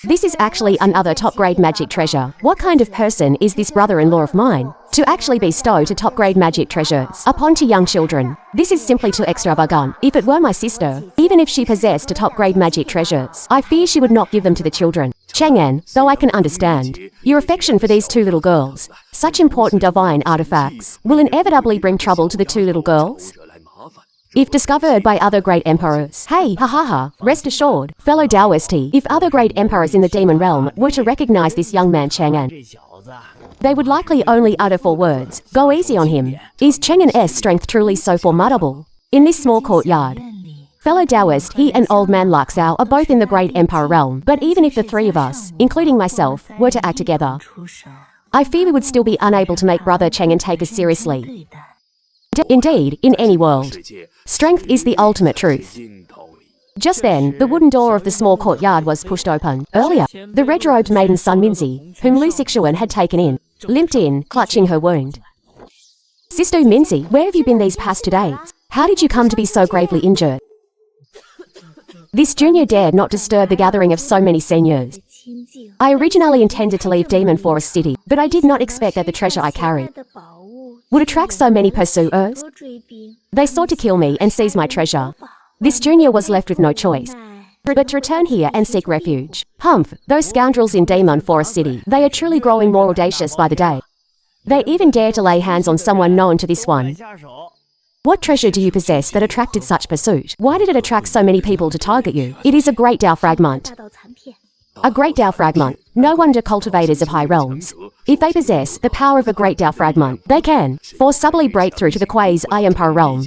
This is actually another top-grade magic treasure. What kind of person is this brother-in-law of mine? To actually bestow to top-grade magic treasures upon to young children. This is simply too extravagant. If it were my sister, even if she possessed a top-grade magic treasures, I fear she would not give them to the children. Chang'an, though I can understand your affection for these two little girls, such important divine artifacts will inevitably bring trouble to the two little girls. If discovered by other great emperors, hey, rest assured, fellow Taoisti, if other great emperors in the demon realm were to recognize this young man Chang'an, they would likely only utter 4 words, go easy on him. Is Chang'an's strength truly so formidable? In this small courtyard, fellow Taoist, he and old man Laxao are both in the great emperor realm, but even if the 3 of us, including myself, were to act together, I fear we would still be unable to make brother Chang'an take us seriously. Indeed, in any world, strength is the ultimate truth. Just then, the wooden door of the small courtyard was pushed open. Earlier, the red-robed maiden Sun Minzi, whom Lu Zixuan had taken in, limped in, clutching her wound. Sister Minzi, where have you been these past 2 days? How did you come to be so gravely injured? This junior dared not disturb the gathering of so many seniors. I originally intended to leave Demon Forest City, but I did not expect that the treasure I carried would attract so many pursuers. They sought to kill me and seize my treasure. This junior was left with no choice but to return here and seek refuge. Humph, those scoundrels in Demon Forest City, they are truly growing more audacious by the day. They even dare to lay hands on someone known to this one. What treasure do you possess that attracted such pursuit? Why did it attract so many people to target you? It is a great Dao fragment. A great Dao fragment. No wonder cultivators of high realms, if they possess the power of a great Dao fragment, they can forcibly break through to the quasi-emperor realm,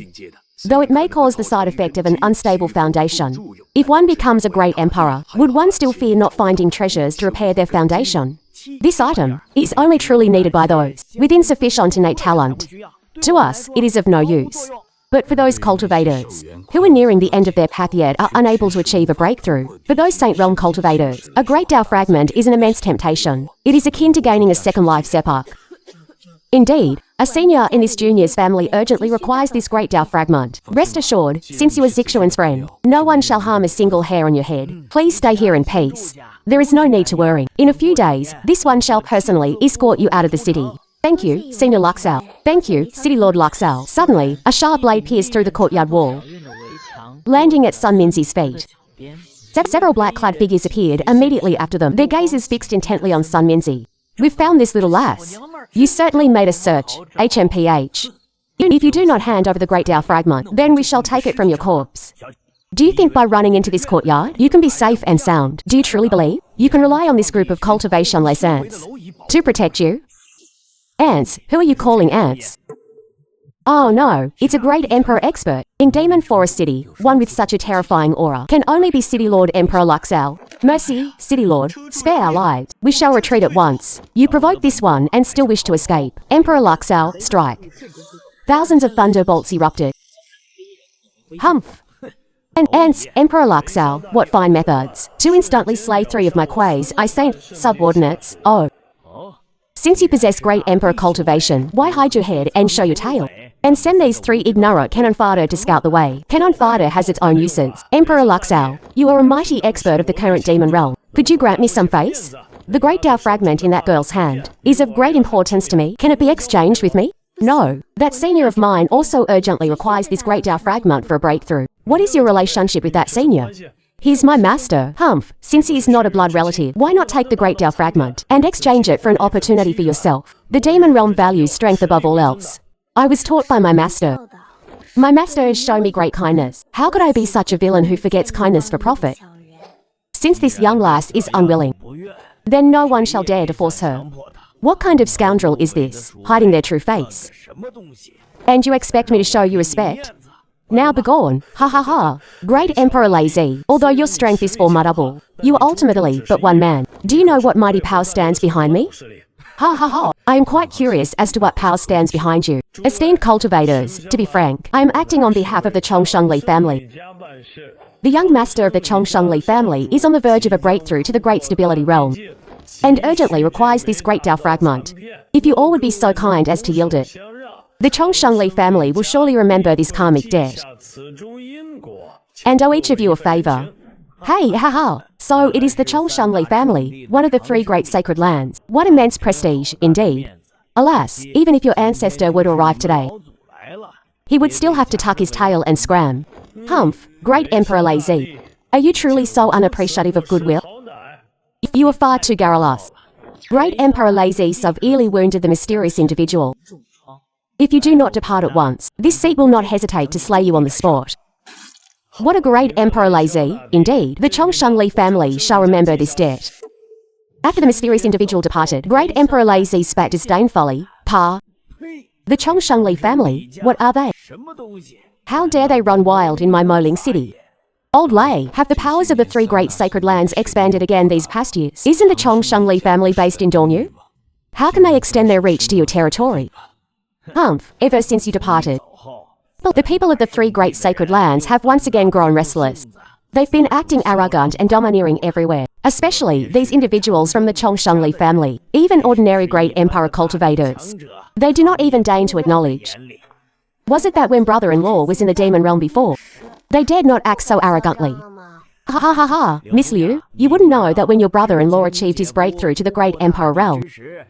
though it may cause the side effect of an unstable foundation. If one becomes a great emperor, would one still fear not finding treasures to repair their foundation? This item is only truly needed by those with insufficient innate talent. To us, it is of no use. But for those cultivators who are nearing the end of their path yet are unable to achieve a breakthrough, for those Saint Realm cultivators, a great Dao fragment is an immense temptation. It is akin to gaining a second life sepak. Indeed, a senior in this junior's family urgently requires this great Dao fragment. Rest assured, since you are Zixuan's friend, no one shall harm a single hair on your head. Please stay here in peace. There is no need to worry. In a few days, this one shall personally escort you out of the city. Thank you, Senior Laxao. Thank you, City Lord Laxao. Suddenly, a sharp blade pierced through the courtyard wall, landing at Sun Minzi's feet. Several black-clad figures appeared immediately after them, their gazes fixed intently on Sun Minzi. We've found this little lass. You certainly made a search, HMPH. If you do not hand over the Great Dao fragment, then we shall take it from your corpse. Do you think by running into this courtyard, you can be safe and sound? Do you truly believe you can rely on this group of cultivation les ants to protect you? Ants? Who are you calling ants? Oh no, it's a great Emperor expert. In Demon Forest City, one with such a terrifying aura can only be City Lord Emperor Luxal. Mercy, City Lord, spare our lives. We shall retreat at once. You provoked this one and still wish to escape. Emperor Luxal, strike. Thousands of thunderbolts erupted. Humph. And ants, Emperor Luxal, what fine methods. To instantly slay 3 of my quays, I saint subordinates. Oh. Since you possess great Emperor cultivation, why hide your head and show your tail? And send these 3 Ignara Canonfado to scout the way. Canonfado has its own uses. Emperor Luxal, you are a mighty expert of the current demon realm. Could you grant me some face? The great Tao fragment in that girl's hand is of great importance to me. Can it be exchanged with me? No. That senior of mine also urgently requires this great Tao fragment for a breakthrough. What is your relationship with that senior? He's my master. Humph. Since he is not a blood relative, why not take the great Tao fragment and exchange it for an opportunity for yourself? The demon realm values strength above all else. I was taught by my master. My master has shown me great kindness. How could I be such a villain who forgets kindness for profit? Since this young lass is unwilling, then no one shall dare to force her. What kind of scoundrel is this, hiding their true face? And you expect me to show you respect? Now begone, ha ha ha. Great Emperor Lazy, although your strength is formidable, you are ultimately but one man. Do you know what mighty power stands behind me? Ha ha ha. I am quite curious as to what power stands behind you. Esteemed cultivators, to be frank, I am acting on behalf of the Chongshengli family. The young master of the Chongshengli family is on the verge of a breakthrough to the Great Stability realm, and urgently requires this great Tao fragment. If you all would be so kind as to yield it, the Chongshengli family will surely remember this karmic debt, and owe each of you a favor. Hey, haha. So it is the Chongshengli family, one of the 3 great sacred lands. What immense prestige, indeed. Alas, even if your ancestor were to arrive today, he would still have to tuck his tail and scram. Humph, great Emperor Lazy. Are you truly so unappreciative of goodwill? You are far too garrulous. Great Emperor Lazy severely wounded the mysterious individual. If you do not depart at once, this seat will not hesitate to slay you on the spot. What a great Emperor Lazy, indeed. The Chongshengli family shall remember this debt. After the mysterious individual departed, great Emperor Lazy spat disdainfully. Pa. The Chongshengli family, what are they? How dare they run wild in my Moling city? Old Lei, have the powers of the 3 great sacred lands expanded again these past years? Isn't the Chongshengli family based in donghua? How can they extend their reach to your territory? Humph, ever since you departed, the people of the 3 great sacred lands have once again grown restless. They've been acting arrogant and domineering everywhere, especially these individuals from the Chongshengli family, even ordinary great emperor cultivators. They do not even deign to acknowledge. Was it that when brother-in-law was in the demon realm before, they dared not act so arrogantly? Ha ha ha ha, Miss Liu, you wouldn't know that when your brother-in-law achieved his breakthrough to the great emperor realm,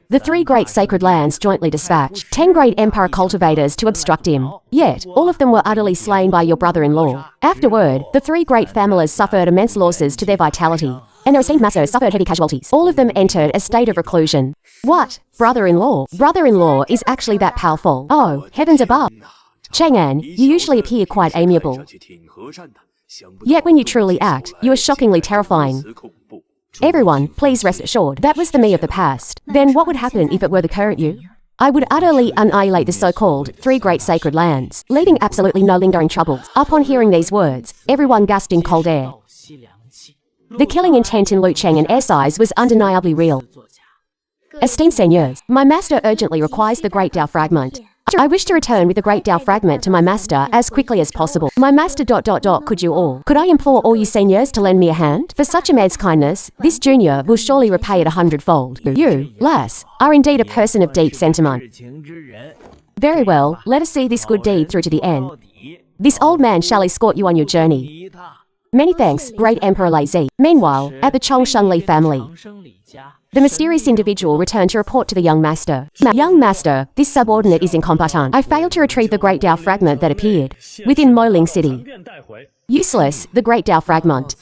the 3 great sacred lands jointly dispatched 10 great emperor cultivators to obstruct him. Yet, all of them were utterly slain by your brother-in-law. Afterward, the 3 great families suffered immense losses to their vitality, and their esteemed master suffered heavy casualties. All of them entered a state of reclusion. What? Brother-in-law? Brother-in-law is actually that powerful? Oh, heavens above. Chang'an, you usually appear quite amiable. Yet when you truly act, you are shockingly terrifying. Everyone, please rest assured, that was the me of the past. Then what would happen if it were the current you? I would utterly annihilate the so-called 3 great sacred lands, leaving absolutely no lingering troubles. Upon hearing these words, everyone gasped in cold air. The killing intent in Lu Cheng and Esai's was undeniably real. Esteemed seigneurs, my master urgently requires the great Tao fragment. I wish to return with the great Tao fragment to my master as quickly as possible. My master ... Could I implore all you seigneurs to lend me a hand? For such immense kindness, this junior will surely repay it 100-fold. You, lass, are indeed a person of deep sentiment. Very well, let us see this good deed through to the end. This old man shall escort you on your journey. Many thanks, great Emperor Lazy. Meanwhile, at the Chongshengli family, the mysterious individual returned to report to the young master. Young master, this subordinate is incompetent. I failed to retrieve the great Tao fragment that appeared within Moling city. Useless, the great Tao fragment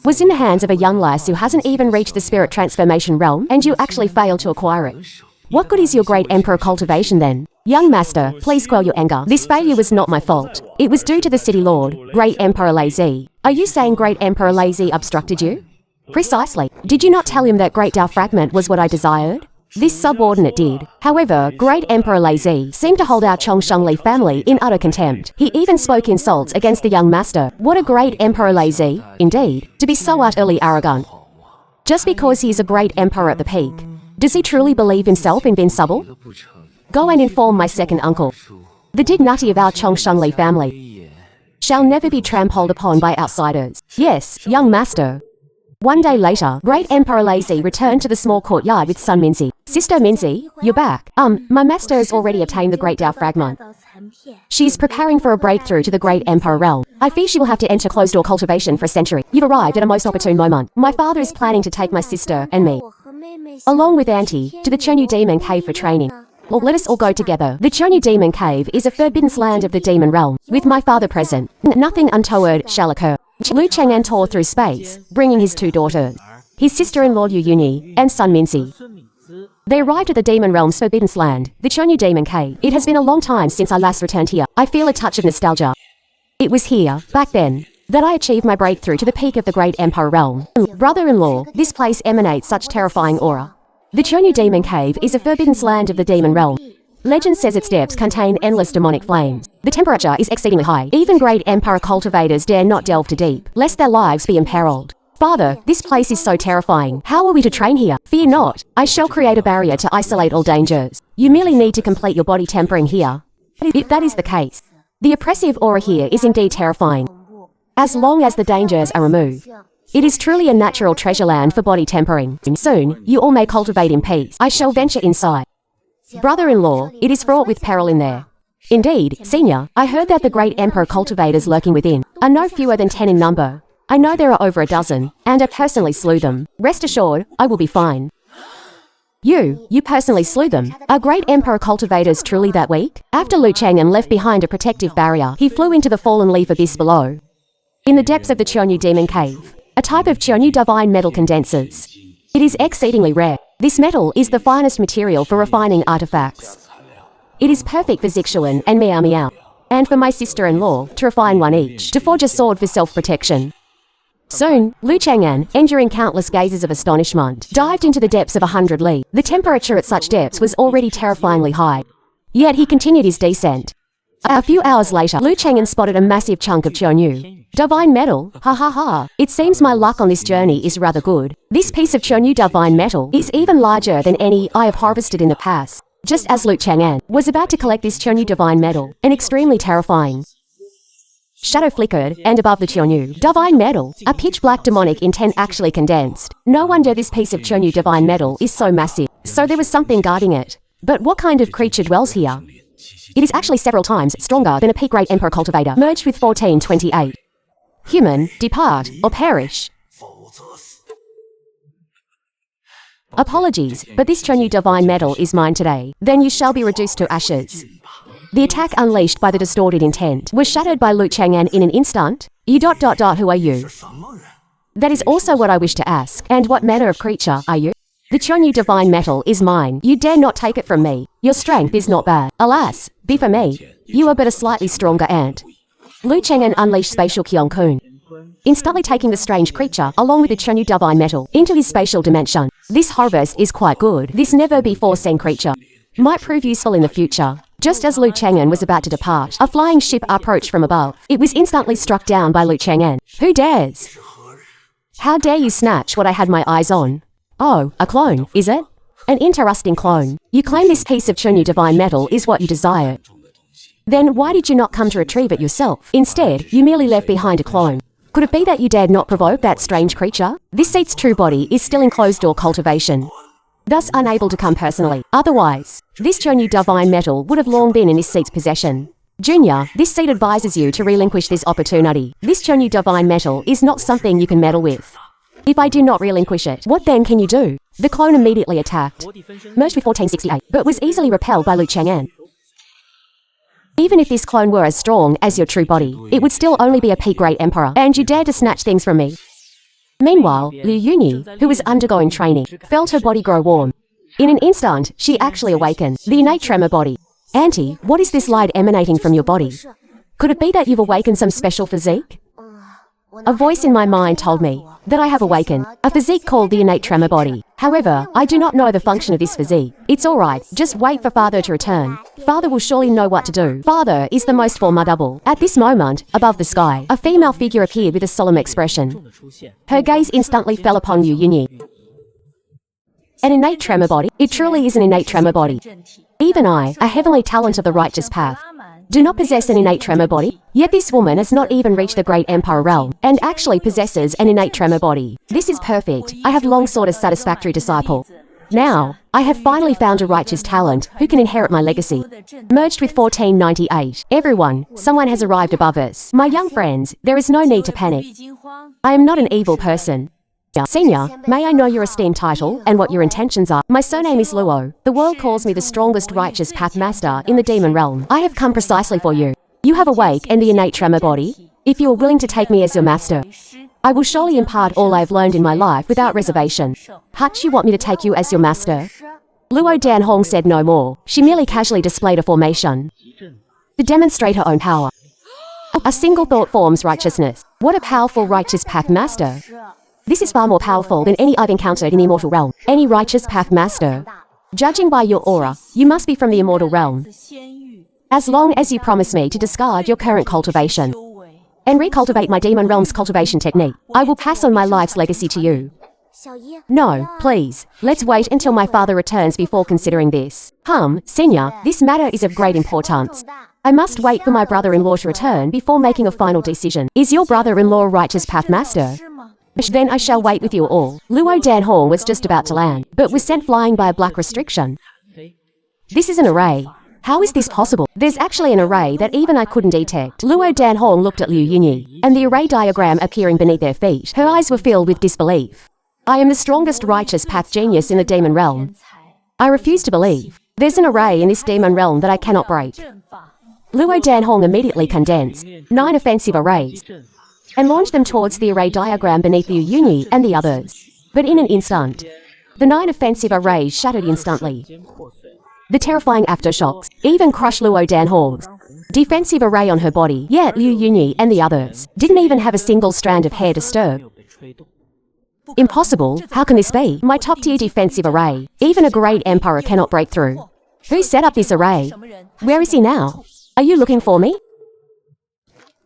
was in the hands of a young lass who hasn't even reached the spirit transformation realm, and you actually failed to acquire it. What good is your great emperor cultivation then? Young master, please quell your anger. This failure was not my fault. It was due to the city lord, great Emperor Lazy. Are you saying great Emperor Lazy obstructed you? Precisely. Did you not tell him that great Tao fragment was what I desired? This subordinate did. However, Great Emperor Lazy seemed to hold our Chongshengli family in utter contempt. He even spoke insults against the young master. What a great Emperor Lazy, indeed, to be so utterly arrogant. Just because he is a great emperor at the peak. Does he truly believe himself invincible? Go and inform my second uncle. The dignity of our Chongshengli family shall never be trampled upon by outsiders. Yes, young master. One day later, Great Emperor Lazy returned to the small courtyard with son Minzi. Sister Minzi, you're back. My master has already obtained the Great Dao Fragment. She's preparing for a breakthrough to the Great Emperor realm. I fear she will have to enter closed-door cultivation for a century. You've arrived at a most opportune moment. My father is planning to take my sister and me, along with Auntie, to the Chonyu Demon Cave for training. Well, let us all go together. The Chonyu Demon Cave is a forbidden land of the demon realm. With my father present, nothing untoward shall occur. Lu Chang'an tore through space, bringing his two daughters, his sister-in-law Yu Yuni and son Minzi. They arrived at the demon realm's forbidden land, the Chonyu Demon Cave. It has been a long time since I last returned here. I feel a touch of nostalgia. It was here, back then, that I achieved my breakthrough to the peak of the Great Emperor realm. Brother-in-law, this place emanates such terrifying aura. The Chonyu Demon Cave is a forbidden land of the demon realm. Legend says its depths contain endless demonic flames. The temperature is exceedingly high. Even great emperor cultivators dare not delve too deep, lest their lives be imperiled. Father, this place is so terrifying. How are we to train here? Fear not. I shall create a barrier to isolate all dangers. You merely need to complete your body tempering here. If that is the case, the oppressive aura here is indeed terrifying. As long as the dangers are removed, it is truly a natural treasure land for body tempering. Soon, you all may cultivate in peace. I shall venture inside. Brother-in-law, it is fraught with peril in there. Indeed, senior, I heard that the great emperor cultivators lurking within are no fewer than 10 in number. I know there are over a dozen, and I personally slew them. Rest assured, I will be fine. You personally slew them. Are great emperor cultivators truly that weak? After Lu Chang'an left behind a protective barrier, he flew into the fallen leaf abyss below. In the depths of the Chonyu Demon Cave, a type of Chonyu divine metal condenses. It is exceedingly rare. This metal is the finest material for refining artifacts. It is perfect for Zixuan and Miao Miao, and for my sister-in-law to refine one each, to forge a sword for self-protection. Soon, Lu Chang'an, enduring countless gazes of astonishment, dived into the depths of 100 li. The temperature at such depths was already terrifyingly high. Yet he continued his descent. A few hours later, Lu Chang'an spotted a massive chunk of Chonyu divine metal. Ha ha ha. It seems my luck on this journey is rather good. This piece of Chonyu divine metal is even larger than any I have harvested in the past. Just as Lu Chang'an was about to collect this Chonyu divine metal, an extremely terrifying shadow flickered, and above the Chonyu divine metal, a pitch-black demonic intent actually condensed. No wonder this piece of Chonyu divine metal is so massive. So there was something guarding it. But what kind of creature dwells here? It is actually several times stronger than a peak great emperor cultivator, merged with 1428. Human, depart, or perish. Apologies, but this Chonyu divine metal is mine today. Then you shall be reduced to ashes. The attack unleashed by the distorted intent was shattered by Lu Chang'an in an instant. Who are you? That is also what I wish to ask. And what manner of creature are you? The Chonyu divine metal is mine. You dare not take it from me. Your strength is not bad. Alas, be for me. You are but a slightly stronger ant. Lu Chang'an unleashed spatial Kyong-kun, instantly taking the strange creature, along with the Chonyu divine metal, into his spatial dimension. This harvest is quite good. This never-before-seen creature might prove useful in the future. Just as Lu Chang'an was about to depart, a flying ship approached from above. It was instantly struck down by Lu Chang'an. Who dares? How dare you snatch what I had my eyes on? Oh, a clone, is it? An interesting clone. You claim this piece of Chonyu divine metal is what you desire. Then why did you not come to retrieve it yourself? Instead, you merely left behind a clone. Could it be that you dared not provoke that strange creature? This seat's true body is still in closed-door cultivation, thus unable to come personally. Otherwise, this Chonyu divine metal would have long been in this seat's possession. Junior, this seat advises you to relinquish this opportunity. This Chonyu divine metal is not something you can meddle with. If I do not relinquish it, what then can you do? The clone immediately attacked, merged with 1468, but was easily repelled by Lu Chang'an. Even if this clone were as strong as your true body, it would still only be a peak great emperor, and you dare to snatch things from me. Meanwhile, Liu Yuni, who was undergoing training, felt her body grow warm. In an instant, she actually awakened, the innate tremor body. Auntie, what is this light emanating from your body? Could it be that you've awakened some special physique? A voice in my mind told me that I have awakened a physique called the innate tremor body. However, I do not know the function of this physique. It's alright, just wait for father to return. Father will surely know what to do. Father is the most formidable. At this moment, above the sky, a female figure appeared with a solemn expression. Her gaze instantly fell upon Liu Yunyi. An innate tremor body? It truly is an innate tremor body. Even I, a heavenly talent of the righteous path, do not possess an innate tremor body. Yet this woman has not even reached the great emperor realm, and actually possesses an innate tremor body. This is perfect. I have long sought a satisfactory disciple. Now, I have finally found a righteous talent who can inherit my legacy. Merged with 1498. Everyone, someone has arrived above us. My young friends, there is no need to panic. I am not an evil person. Senior, may I know your esteemed title and what your intentions are? My surname is Luo. The world calls me the strongest righteous path master in the demon realm. I have come precisely for you. You have awake and the innate tremor body. If you are willing to take me as your master, I will surely impart all I have learned in my life without reservation. Hutch, you want me to take you as your master? Luo Danhong said no more. She merely casually displayed a formation to demonstrate her own power. A single thought forms righteousness. What a powerful righteous path master. This is far more powerful than any I've encountered in the immortal realm. Any righteous path master. Judging by your aura, you must be from the immortal realm. As long as you promise me to discard your current cultivation and recultivate my demon realm's cultivation technique, I will pass on my life's legacy to you. No, please, let's wait until my father returns before considering this. Senior, this matter is of great importance. I must wait for my brother-in-law to return before making a final decision. Is your brother-in-law righteous path master? Then I shall wait with you all. Luo Danhong was just about to land, but was sent flying by a black restriction. This is an array. How is this possible? There's actually an array that even I couldn't detect. Luo Danhong looked at Liu Yunyi, and the array diagram appearing beneath their feet. Her eyes were filled with disbelief. I am the strongest righteous path genius in the demon realm. I refuse to believe. There's an array in this demon realm that I cannot break. Luo Danhong immediately condensed 9 offensive arrays and launched them towards the array diagram beneath Liu Yunyi and the others. But in an instant, the 9 offensive arrays shattered instantly. The terrifying aftershocks even crushed Luo Danhong's defensive array on her body, yet Liu Yunyi and the others didn't even have a single strand of hair disturbed. Impossible, how can this be? My top-tier defensive array, even a great emperor cannot break through. Who set up this array? Where is he now? Are you looking for me?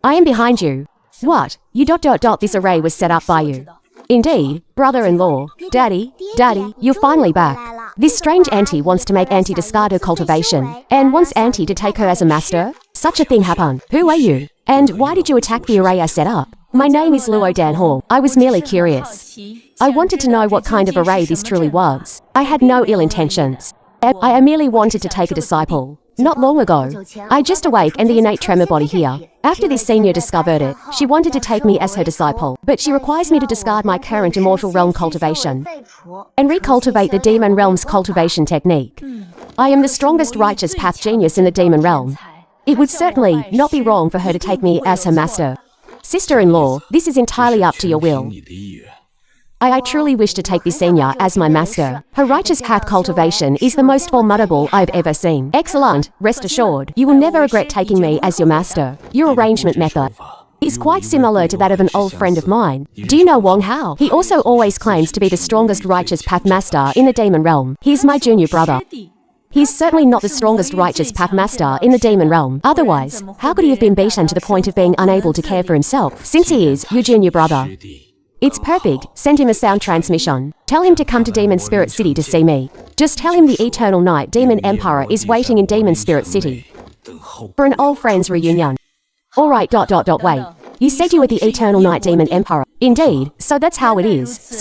I am behind you. What? This array was set up by you. Indeed, brother-in-law, daddy, you're finally back. This strange auntie wants to make auntie discard her cultivation, and wants auntie to take her as a master? Such a thing happened. Who are you? And why did you attack the array I set up? My name is Luo Danhong. I was merely curious. I wanted to know what kind of array this truly was. I had no ill intentions. I merely wanted to take a disciple. Not long ago, I just awake and the innate tremor body here. After this senior discovered it, she wanted to take me as her disciple, but she requires me to discard my current immortal realm cultivation and recultivate the demon realm's cultivation technique. I am the strongest righteous path genius in the demon realm. It would certainly not be wrong for her to take me as her master. Sister-in-law, this is entirely up to your will. I truly wish to take this senior as my master. Her righteous path cultivation is the most formidable I've ever seen. Excellent, rest assured, you will never regret taking me as your master. Your arrangement method is quite similar to that of an old friend of mine. Do you know Wang Hao? He also always claims to be the strongest righteous path master in the demon realm. He's my junior brother. He's certainly not the strongest righteous path master in the demon realm. Otherwise, how could he have been beaten to the point of being unable to care for himself? Since he is your junior brother, it's perfect. Send him a sound transmission. Tell him to come to Demon Spirit City to see me. Just tell him the Eternal Night Demon Emperor is waiting in Demon Spirit City for an old friends reunion. Alright, wait. You said you were the Eternal Night Demon Emperor. Indeed, so that's how it is.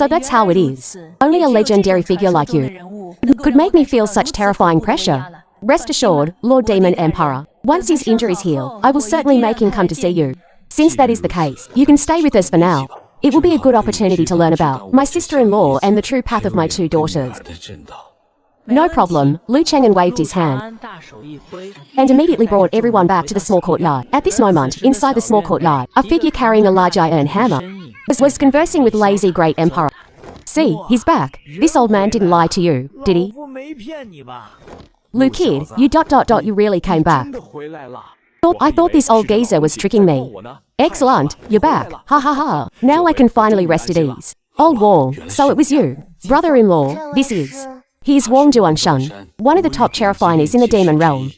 Only a legendary figure like you could make me feel such terrifying pressure. Rest assured, Lord Demon Emperor, once his injuries heal, I will certainly make him come to see you. Since that is the case, you can stay with us for now. It will be a good opportunity to learn about my sister-in-law and the true path of my 2 daughters. No problem, Lu Cheng'an waved his hand and immediately brought everyone back to the small courtyard. At this moment, inside the small courtyard, a figure carrying a large iron hammer was conversing with lazy great emperor. See, he's back. This old man didn't lie to you, did he? Lu kid, you really came back. I thought this old geezer was tricking me. Excellent, you're back. Ha ha ha. Now I can finally rest at ease. Old Wang, so it was you. Brother-in-law, this is. He is Wang Duanshan, one of the top cherifyers in the demon realm.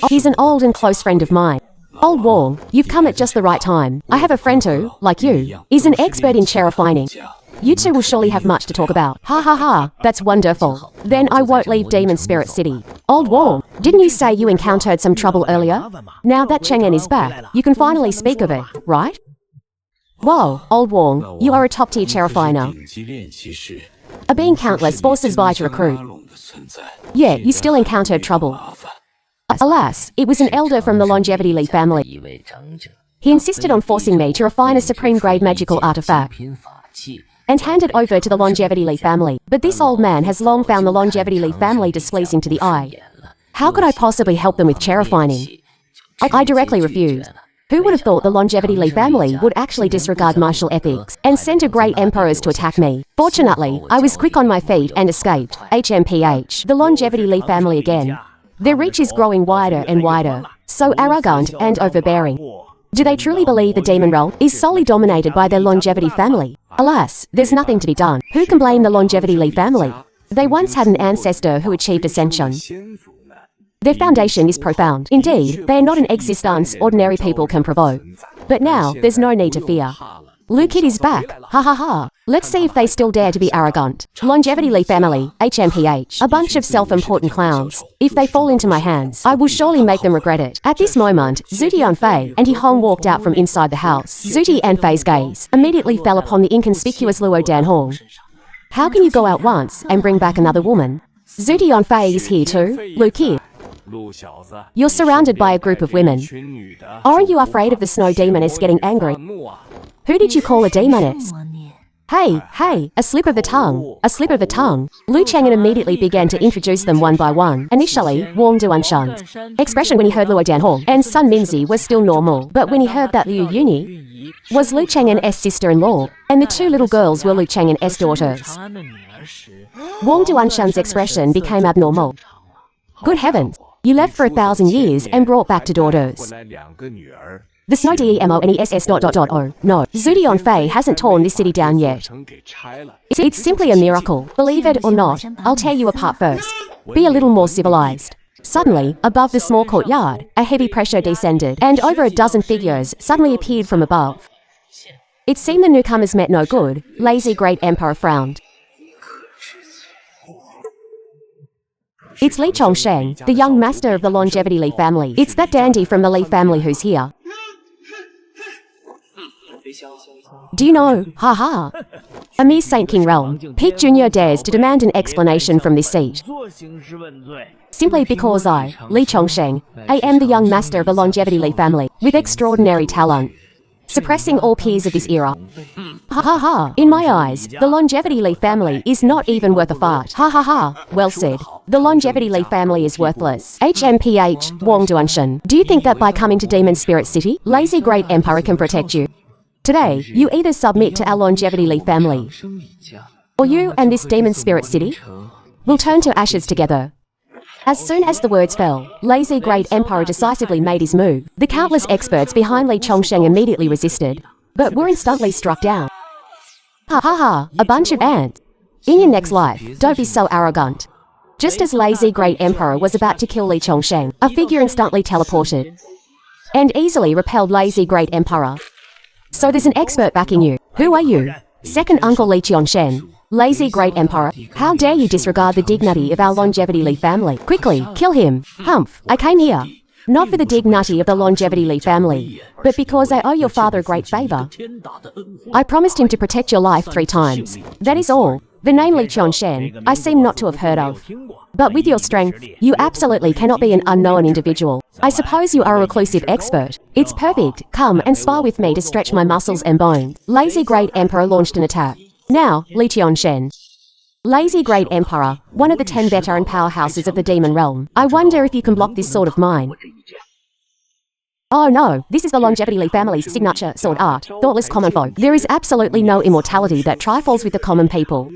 He's an old and close friend of mine. Old Wang, you've come at just the right time. I have a friend who, like you, is an expert in cherifying. You two will surely have much to talk about. Ha ha ha, that's wonderful. Then I won't leave Demon Spirit City. Old Wang, didn't you say you encountered some trouble earlier? Now that Cheng'en is back, you can finally speak of it, right? Whoa, Old Wang, you are a top-tier cherifyer now. Are being countless forces by to recruit. Yeah, you still encountered trouble. Alas, it was an elder from the Longevity Li family. He insisted on forcing me to refine a supreme-grade magical artifact and hand it over to the Longevity Li family. But this old man has long found the Longevity Li family displeasing to the eye. How could I possibly help them with cherifying? I directly refused. Who would have thought the Longevity Li family would actually disregard martial ethics and send a great emperors to attack me? Fortunately, I was quick on my feet and escaped. HMPH, the Longevity Li family again. Their reach is growing wider and wider, so arrogant and overbearing. Do they truly believe the demon realm is solely dominated by their Longevity family? Alas, there's nothing to be done. Who can blame the Longevity Li family? They once had an ancestor who achieved ascension. Their foundation is profound. Indeed, they are not an existence ordinary people can provoke. But now, there's no need to fear. Lu Kid is back. Ha ha ha. Let's see if they still dare to be arrogant. Longevity Li family, HMPH. A bunch of self-important clowns. If they fall into my hands, I will surely make them regret it. At this moment, Zhuti Yanfei and He Hong walked out from inside the house. Zhuti Yanfei's gaze immediately fell upon the inconspicuous Luo Danhong. How can you go out once and bring back another woman? Zhuti Yanfei is here too, Lu Kid. You're surrounded by a group of women. Aren't you afraid of the snow demoness getting angry? Who did you call a demoness? Hey, a slip of the tongue, a slip of the tongue. Lu Cheng'en immediately began to introduce them one by one. Initially, Wang Duanshan's expression when he heard Luo Danhong and Sun Minzi was still normal, but when he heard that Liu Yuni was Lu Cheng'en's sister-in-law, and the two little girls were Lu Cheng'en's daughters, Wang Duanshan's expression became abnormal. Good heavens, you left for 1,000 years and brought back two daughters. The snow DEMONESS. No, Zhuti Yanfei hasn't torn this city down yet. It's simply a miracle. Believe it or not, I'll tear you apart first. Be a little more civilized. Suddenly, above the small courtyard, a heavy pressure descended, and over a dozen figures suddenly appeared from above. It seemed the newcomers meant no good. Lazy Great Emperor frowned. It's Li Chongsheng, the young master of the Longevity Li family. It's that dandy from the Li family who's here. Do you know? Ha ha. Amir Saint King Realm, Peak Jr. dares to demand an explanation from this seat. Simply because I, Li Chongsheng, I am the young master of the Longevity Li family, with extraordinary talent, suppressing all peers of this era. Ha ha ha. In my eyes, the Longevity Li family is not even worth a fart. Ha ha ha. Well said. The Longevity Li family is worthless. HMPH, Wang Duanshan. Do you think that by coming to Demon Spirit City, Lazy Great Emperor can protect you? Today, you either submit to our Longevity Li family, or you and this Demon Spirit City will turn to ashes together. As soon as the words fell, Lazy Great Emperor decisively made his move. The countless experts behind Li Chongsheng immediately resisted, but were instantly struck down. Ha ha ha, a bunch of ants. In your next life, don't be so arrogant. Just as Lazy Great Emperor was about to kill Li Chongsheng, a figure instantly teleported and easily repelled Lazy Great Emperor. So there's an expert backing you. Who are you? Second Uncle Li Qianshen. Lazy Great Emperor. How dare you disregard the dignity of our Longevity Li family? Quickly, kill him. Humph, I came here. Not for the dignity of the Longevity Li family, but because I owe your father a great favor. I promised him to protect your life 3 times. That is all. The name Li Qianshen, I seem not to have heard of. But with your strength, you absolutely cannot be an unknown individual. I suppose you are a reclusive expert. It's perfect. Come and spar with me to stretch my muscles and bones. Lazy Great Emperor launched an attack. Now, Li Qianshen. Lazy Great Emperor, one of the 10 veteran powerhouses of the demon realm. I wonder if you can block this sword of mine. Oh no, this is the Longevity Li family's signature sword art. Thoughtless common folk. There is absolutely no immortality that trifles with the common people.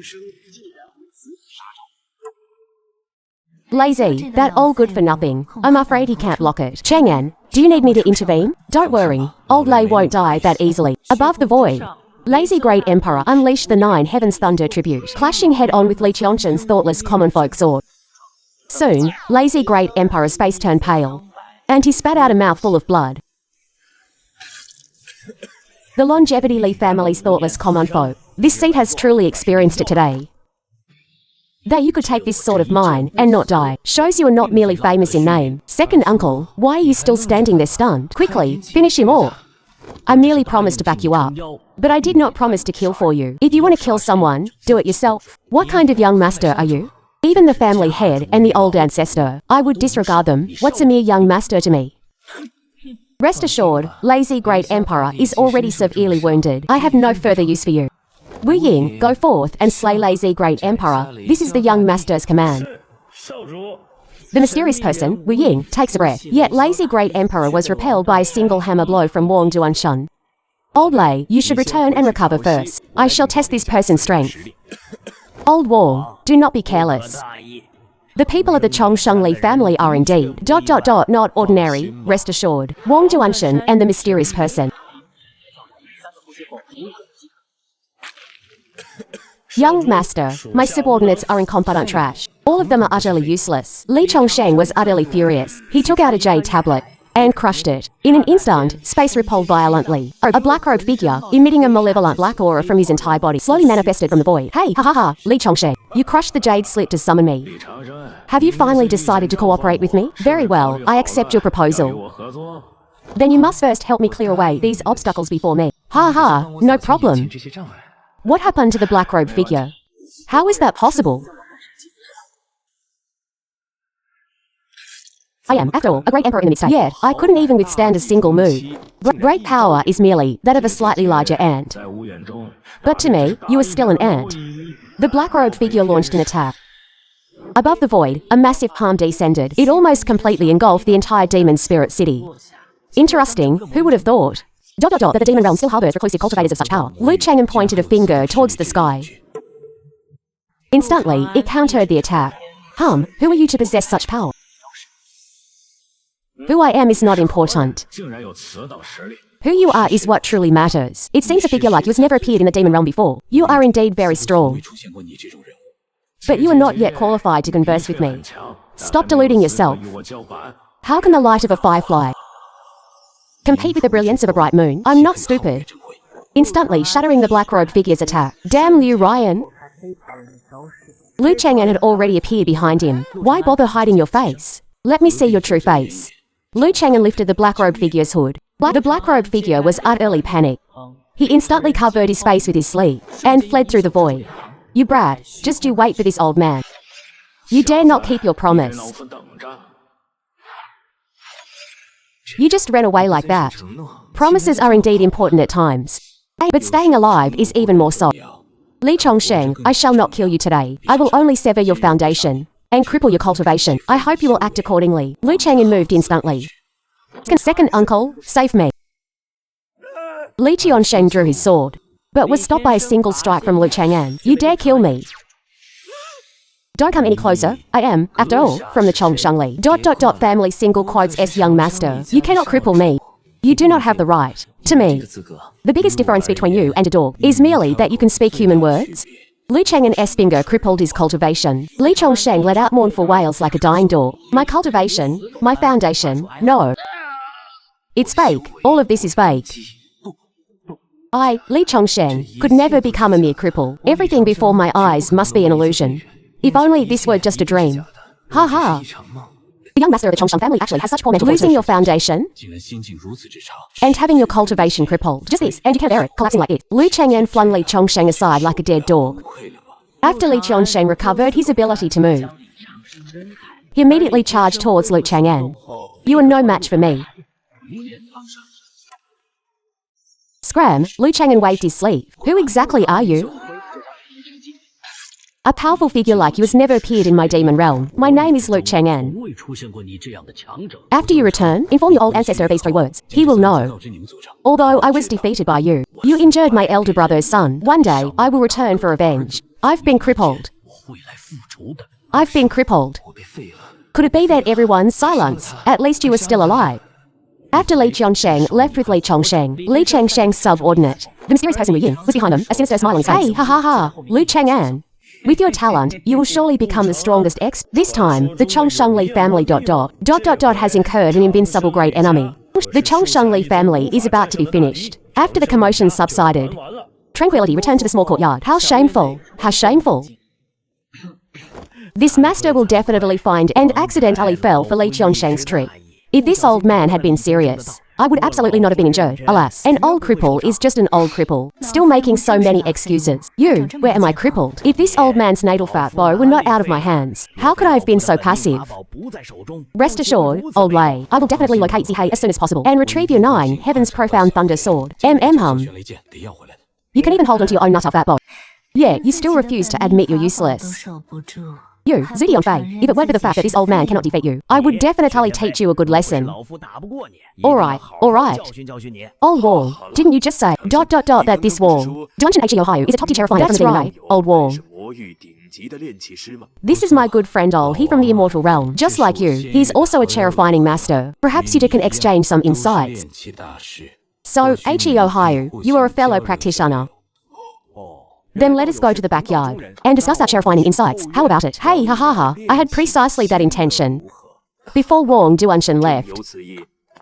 Lazy, that all good for nothing. I'm afraid he can't block it. Cheng'en, do you need me to intervene? Don't worry, old Lei won't die that easily. Above the void, Lazy Great Emperor unleashed the 9 Heavens Thunder tribute, clashing head-on with Li Qiangshen's thoughtless common folk sword. Soon, Lazy Great Emperor's face turned pale, and he spat out a mouthful of blood. The longevity Li family's thoughtless common folk. This seat has truly experienced it today. That you could take this sword of mine and not die shows you are not merely famous in name. Second uncle, why are you still standing there stunned? Quickly, finish him off. I merely promised to back you up, but I did not promise to kill for you. If you want to kill someone, do it yourself. What kind of young master are you? Even the family head and the old ancestor, I would disregard them. What's a mere young master to me? Rest assured, Lazy Great Emperor is already severely wounded. I have no further use for you. Wu Ying, go forth and slay Lazy Great Emperor. This is the young master's command. The mysterious person, Wu Ying, takes a breath. Yet Lazy Great Emperor was repelled by a single hammer blow from Wang Duanshan. Old Lei, you should return and recover first. I shall test this person's strength. Old Wang, do not be careless. The people of the Chongsheng Li family are indeed ... not ordinary, rest assured. Wang Duanshan and the mysterious person. Young master, my subordinates are incompetent trash. All of them are utterly useless. Li Chongsheng was utterly furious. He took out a jade tablet and crushed it. In an instant, space repelled violently. A black-robed figure, emitting a malevolent black aura from his entire body, slowly manifested from the void. Hey, ha ha ha, Li Chongsheng, you crushed the jade slit to summon me. Have you finally decided to cooperate with me? Very well, I accept your proposal. Then you must first help me clear away these obstacles before me. Ha ha, no problem. What happened to the black-robed figure? How is that possible? I am, after all, a great emperor in the mid-state. Yet, I couldn't even withstand a single move. Great power is merely that of a slightly larger ant. But to me, you are still an ant. The black-robed figure launched an attack. Above the void, a massive palm descended. It almost completely engulfed the entire demon spirit city. Interesting, who would have thought? ... that the demon realm still harbors reclusive cultivators of such power. Lu Chang'an pointed a finger towards the sky. Instantly, it countered the attack. Who are you to possess such power? Who I am is not important. Who you are is what truly matters. It seems a figure like you has never appeared in the demon realm before. You are indeed very strong. But you are not yet qualified to converse with me. Stop deluding yourself. How can the light of a firefly compete with the brilliance of a bright moon? I'm not stupid. Instantly shattering the black-robed figure's attack. Damn Liu Ryan! Lu Chang'an had already appeared behind him. Why bother hiding your face? Let me see your true face. Lu Chang'an lifted the black-robed figure's hood. The black-robed figure was utterly panicked. He instantly covered his face with his sleeve and fled through the void. You brat, just you wait for this old man. You dare not keep your promise. You just ran away like that. Promises are indeed important at times, but staying alive is even more so. Li Chongsheng, I shall not kill you today. I will only sever your foundation and cripple your cultivation. I hope you will act accordingly. Lu Chang'an moved instantly. Second uncle, save me. Li Qiansheng drew his sword, but was stopped by a single strike from Lu Chang'an. You dare kill me? Don't come any closer. I am, after all, from the Chongsheng Li. Family single quotes S young master. You cannot cripple me. You do not have the right. To me, the biggest difference between you and a dog is merely that you can speak human words. Lu Chang'an's finger crippled his cultivation. Li Chongsheng let out mournful wails like a dying dog. My cultivation, my foundation, no. It's fake. All of this is fake. I, Li Chongsheng, could never become a mere cripple. Everything before my eyes must be an illusion. If only this were just a dream. Ha ha. The young master of the Chongsheng family actually has such poor mental fortitude. Losing your foundation and having your cultivation crippled. Just this, and you can't bear it, collapsing like it. Lu Chang'an flung Li Chongsheng aside like a dead dog. After Li Chongsheng recovered his ability to move, he immediately charged towards Lu Chang'an. You are no match for me. Scram, Lu Chang'an waved his sleeve. Who exactly are you? A powerful figure like you has never appeared in my demon realm. My name is Lu Chang'an. After you return, inform your old ancestor of these 3 words. He will know. Although I was defeated by you, you injured my elder brother's son. One day, I will return for revenge. I've been crippled. Could it be that everyone's silence? At least you are still alive. After Li Chongsheng left with Li Chongsheng, Li Chengsheng's subordinate, the mysterious person Wu Yin, was behind them, a sinister smile on his face. Hey, ha ha ha, Lu Cheng'an. With your talent, you will surely become the strongest This time, the Chongshengli family ... has incurred an invincible great enemy. The Chongshengli family is about to be finished. After the commotion subsided, tranquility returned to the small courtyard. How shameful! How shameful! This master will definitely find and accidentally fell for Li Chongsheng's trick. If this old man had been serious, I would absolutely not have been injured. Alas, an old cripple is just an old cripple, still making so many excuses. Where am I crippled? If this old man's natal fat bow were not out of my hands, how could I have been so passive? Rest assured, old Lei, I will definitely locate Zihei as soon as possible and retrieve your 9 Heaven's Profound Thunder Sword. You can even hold onto your own nut fat bow. Yeah, you still refuse to admit you're useless. Zudi on Fei, if it weren't for the fact that this old man cannot defeat you, I would definitely teach you a good lesson. Alright. Old Wall, didn't you just say ... that this Wall, Dungeon HE Ohio is a top-tier terrifying. That's right, Old Wall. This is my good friend Ol, he from the Immortal Realm. Just like you, he's also a terrifying master. Perhaps you two can exchange some insights. So, HE Ohio, you are a fellow practitioner. Then let us go to the backyard and discuss our terrifying insights. How about it? Hey, ha ha ha, I had precisely that intention. Before Wang Duanshan left,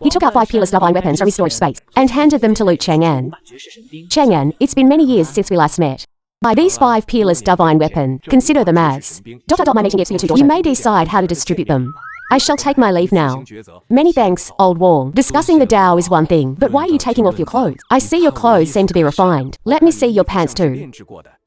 he took out 5 peerless divine weapons from his storage space and handed them to Lu Cheng'an. Cheng'an, it's been many years since we last met. By these 5 peerless divine weapons, consider them as ... my mating gifts for your 2 daughters. You may decide how to distribute them. I shall take my leave now. Many thanks, Old Wall. Discussing the Tao is one thing, but why are you taking off your clothes? I see your clothes seem to be refined. Let me see your pants too.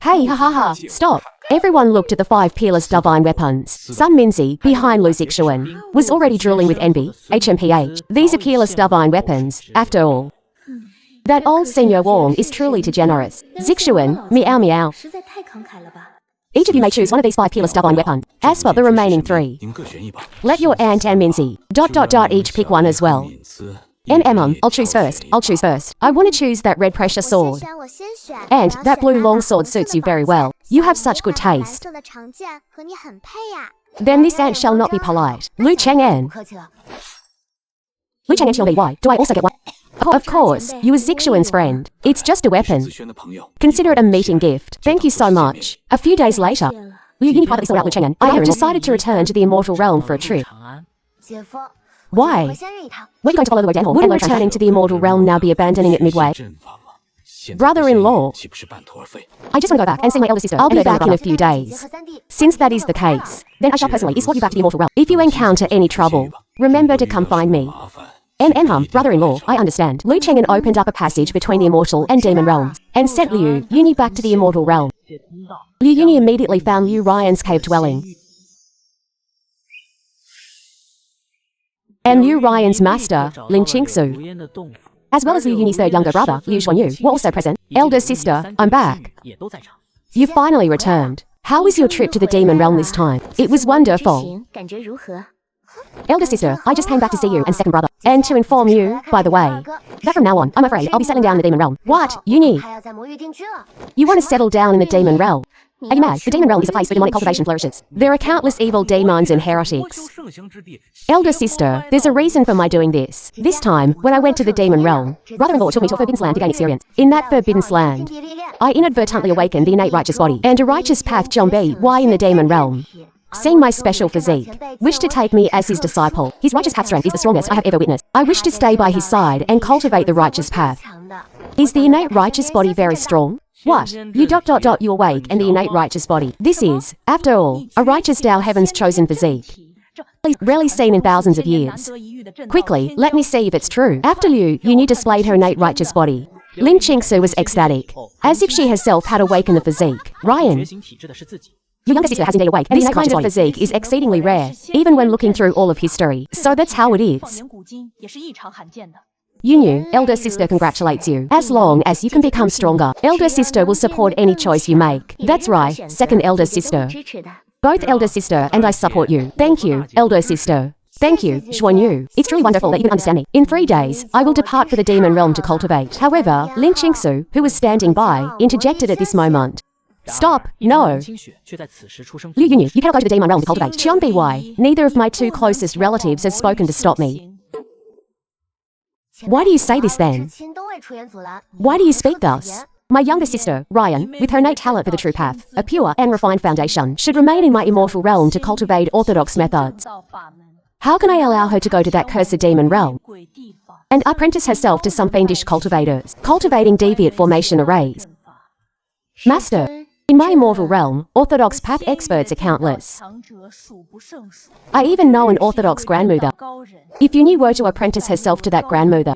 Hey, ha ha ha, stop. Everyone looked at the 5 peerless divine weapons. Sun Minzi, behind Lu Zixuan, was already drooling with envy. HMPH. These are peerless divine weapons, after all. That old Senior Wang is truly too generous. Zixuan, meow meow. Each of you may choose one of these 5 peerless divine weapons. As for the remaining 3, let your aunt and Minzy ... each pick one as well. I'll choose first. I want to choose that red pressure sword. And that blue long sword suits you very well. You have such good taste. Then this aunt shall not be polite. Lu Cheng'an. Lu Cheng'an why? Do I also get one? Of course, you are Zixuan's friend. It's just a weapon. Consider it a meeting gift. Thank you so much. A few days later, Yu privately sought out Lu Cheng'an. I have decided to return to the Immortal Realm for a trip. Why? We're going to follow the way down. Wouldn't returning to the Immortal Realm now be abandoning it midway? Brother-in-law. I just want to go back and see my elder sister. I'll be back in a few days. Since that is the case, then I shall personally escort you back to the Immortal Realm. If you encounter any trouble, remember to come find me. Brother-in-law, I understand. Lu Cheng'an opened up a passage between the Immortal and Demon Realms, and sent Liu Yuni back to the Immortal Realm. Liu Yuni immediately found Liu Ryan's cave dwelling. And Liu Ryan's master, Lin Qingsu, as well as Liu Yuni's 3rd younger brother, Liu Xuanyu, were also present. Elder sister, I'm back. You finally returned. How was your trip to the Demon Realm this time? It was wonderful. Elder sister, I just came back to see you and second brother. And to inform you, by the way, that from now on, I'm afraid I'll be settling down in the Demon Realm. What? Uni? You want to settle down in the Demon Realm? Are you mad? The Demon Realm is a place where demonic cultivation flourishes. There are countless evil demons and heretics. Elder sister, there's a reason for my doing this. This time, when I went to the Demon Realm, brother-in-law took me to a forbidden land to gain experience. In that forbidden land, I inadvertently awakened the innate righteous body and a righteous path Zhongbi. Why in the Demon Realm? Seeing my special physique, wished to take me as his disciple. His righteous path strength is the strongest I have ever witnessed. I wish to stay by his side and cultivate the righteous path. Is the innate righteous body very strong? What? You ... you awake and the innate righteous body. This is, after all, a righteous Tao Heaven's chosen physique. Rarely seen in thousands of years. Quickly, let me see if it's true. After Liu Yuni displayed her innate righteous body, Lin Qingsu was ecstatic, as if she herself had awakened the physique. Ryan, your younger sister has indeed awake, and this kind of physique is exceedingly rare, even when looking through all of history. So that's how it is. Yunyu, elder sister congratulates you. As long as you can become stronger, elder sister will support any choice you make. That's right, second elder sister. Both elder sister and I support you. Thank you, elder sister. Thank you, Xuanyu. It's truly wonderful that you can understand me. In 3 days, I will depart for the Demon Realm to cultivate. However, Lin Qingsu, who was standing by, interjected at this moment. Stop! No! Liu Yunyu, you cannot go to the Demon Realm to cultivate. Qian Byi, neither of my 2 closest relatives has spoken to stop me. Why do you say this then? Why do you speak thus? My younger sister, Ryan, with her innate talent for the true path, a pure and refined foundation, should remain in my immortal realm to cultivate orthodox methods. How can I allow her to go to that cursed demon realm and apprentice herself to some fiendish cultivators, cultivating deviant formation arrays? Master, in my immortal realm, orthodox path experts are countless. I even know an orthodox grandmother. If Yuni were to apprentice herself to that grandmother,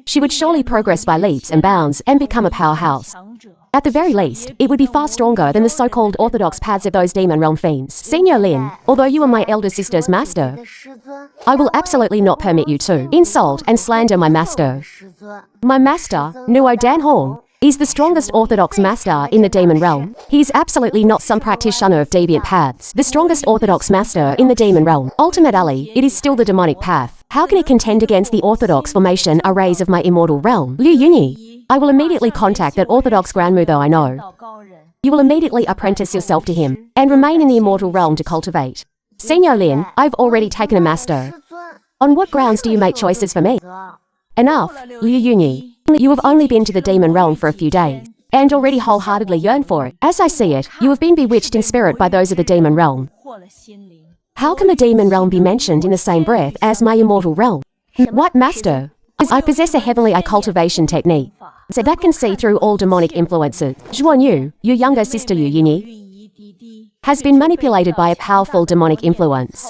she would surely progress by leaps and bounds and become a powerhouse. At the very least, it would be far stronger than the so-called orthodox paths of those demon realm fiends. Senior Lin, although you are my elder sister's master, I will absolutely not permit you to insult and slander my master. My master, Nuo Danhorn, is the strongest orthodox master in the demon realm. He is absolutely not some practitioner of deviant paths. The strongest orthodox master in the demon realm. Ultimately, it is still the demonic path. How can it contend against the orthodox formation arrays of my immortal realm? Liu Yunyi, I will immediately contact that orthodox grandmother I know. You will immediately apprentice yourself to him and remain in the immortal realm to cultivate. Senior Lin, I've already taken a master. On what grounds do you make choices for me? Enough, Liu Yunyi. You have only been to the demon realm for a few days, and already wholeheartedly yearn for it. As I see it, you have been bewitched in spirit by those of the demon realm. How can the demon realm be mentioned in the same breath as my immortal realm? What, master? I possess a heavenly cultivation technique that can see through all demonic influences. Zhuan Yu, your younger sister Yu Yunyi, has been manipulated by a powerful demonic influence.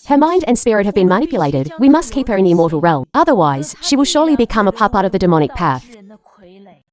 Her mind and spirit have been manipulated. We must keep her in the immortal realm. Otherwise, she will surely become a puppet of the demonic path.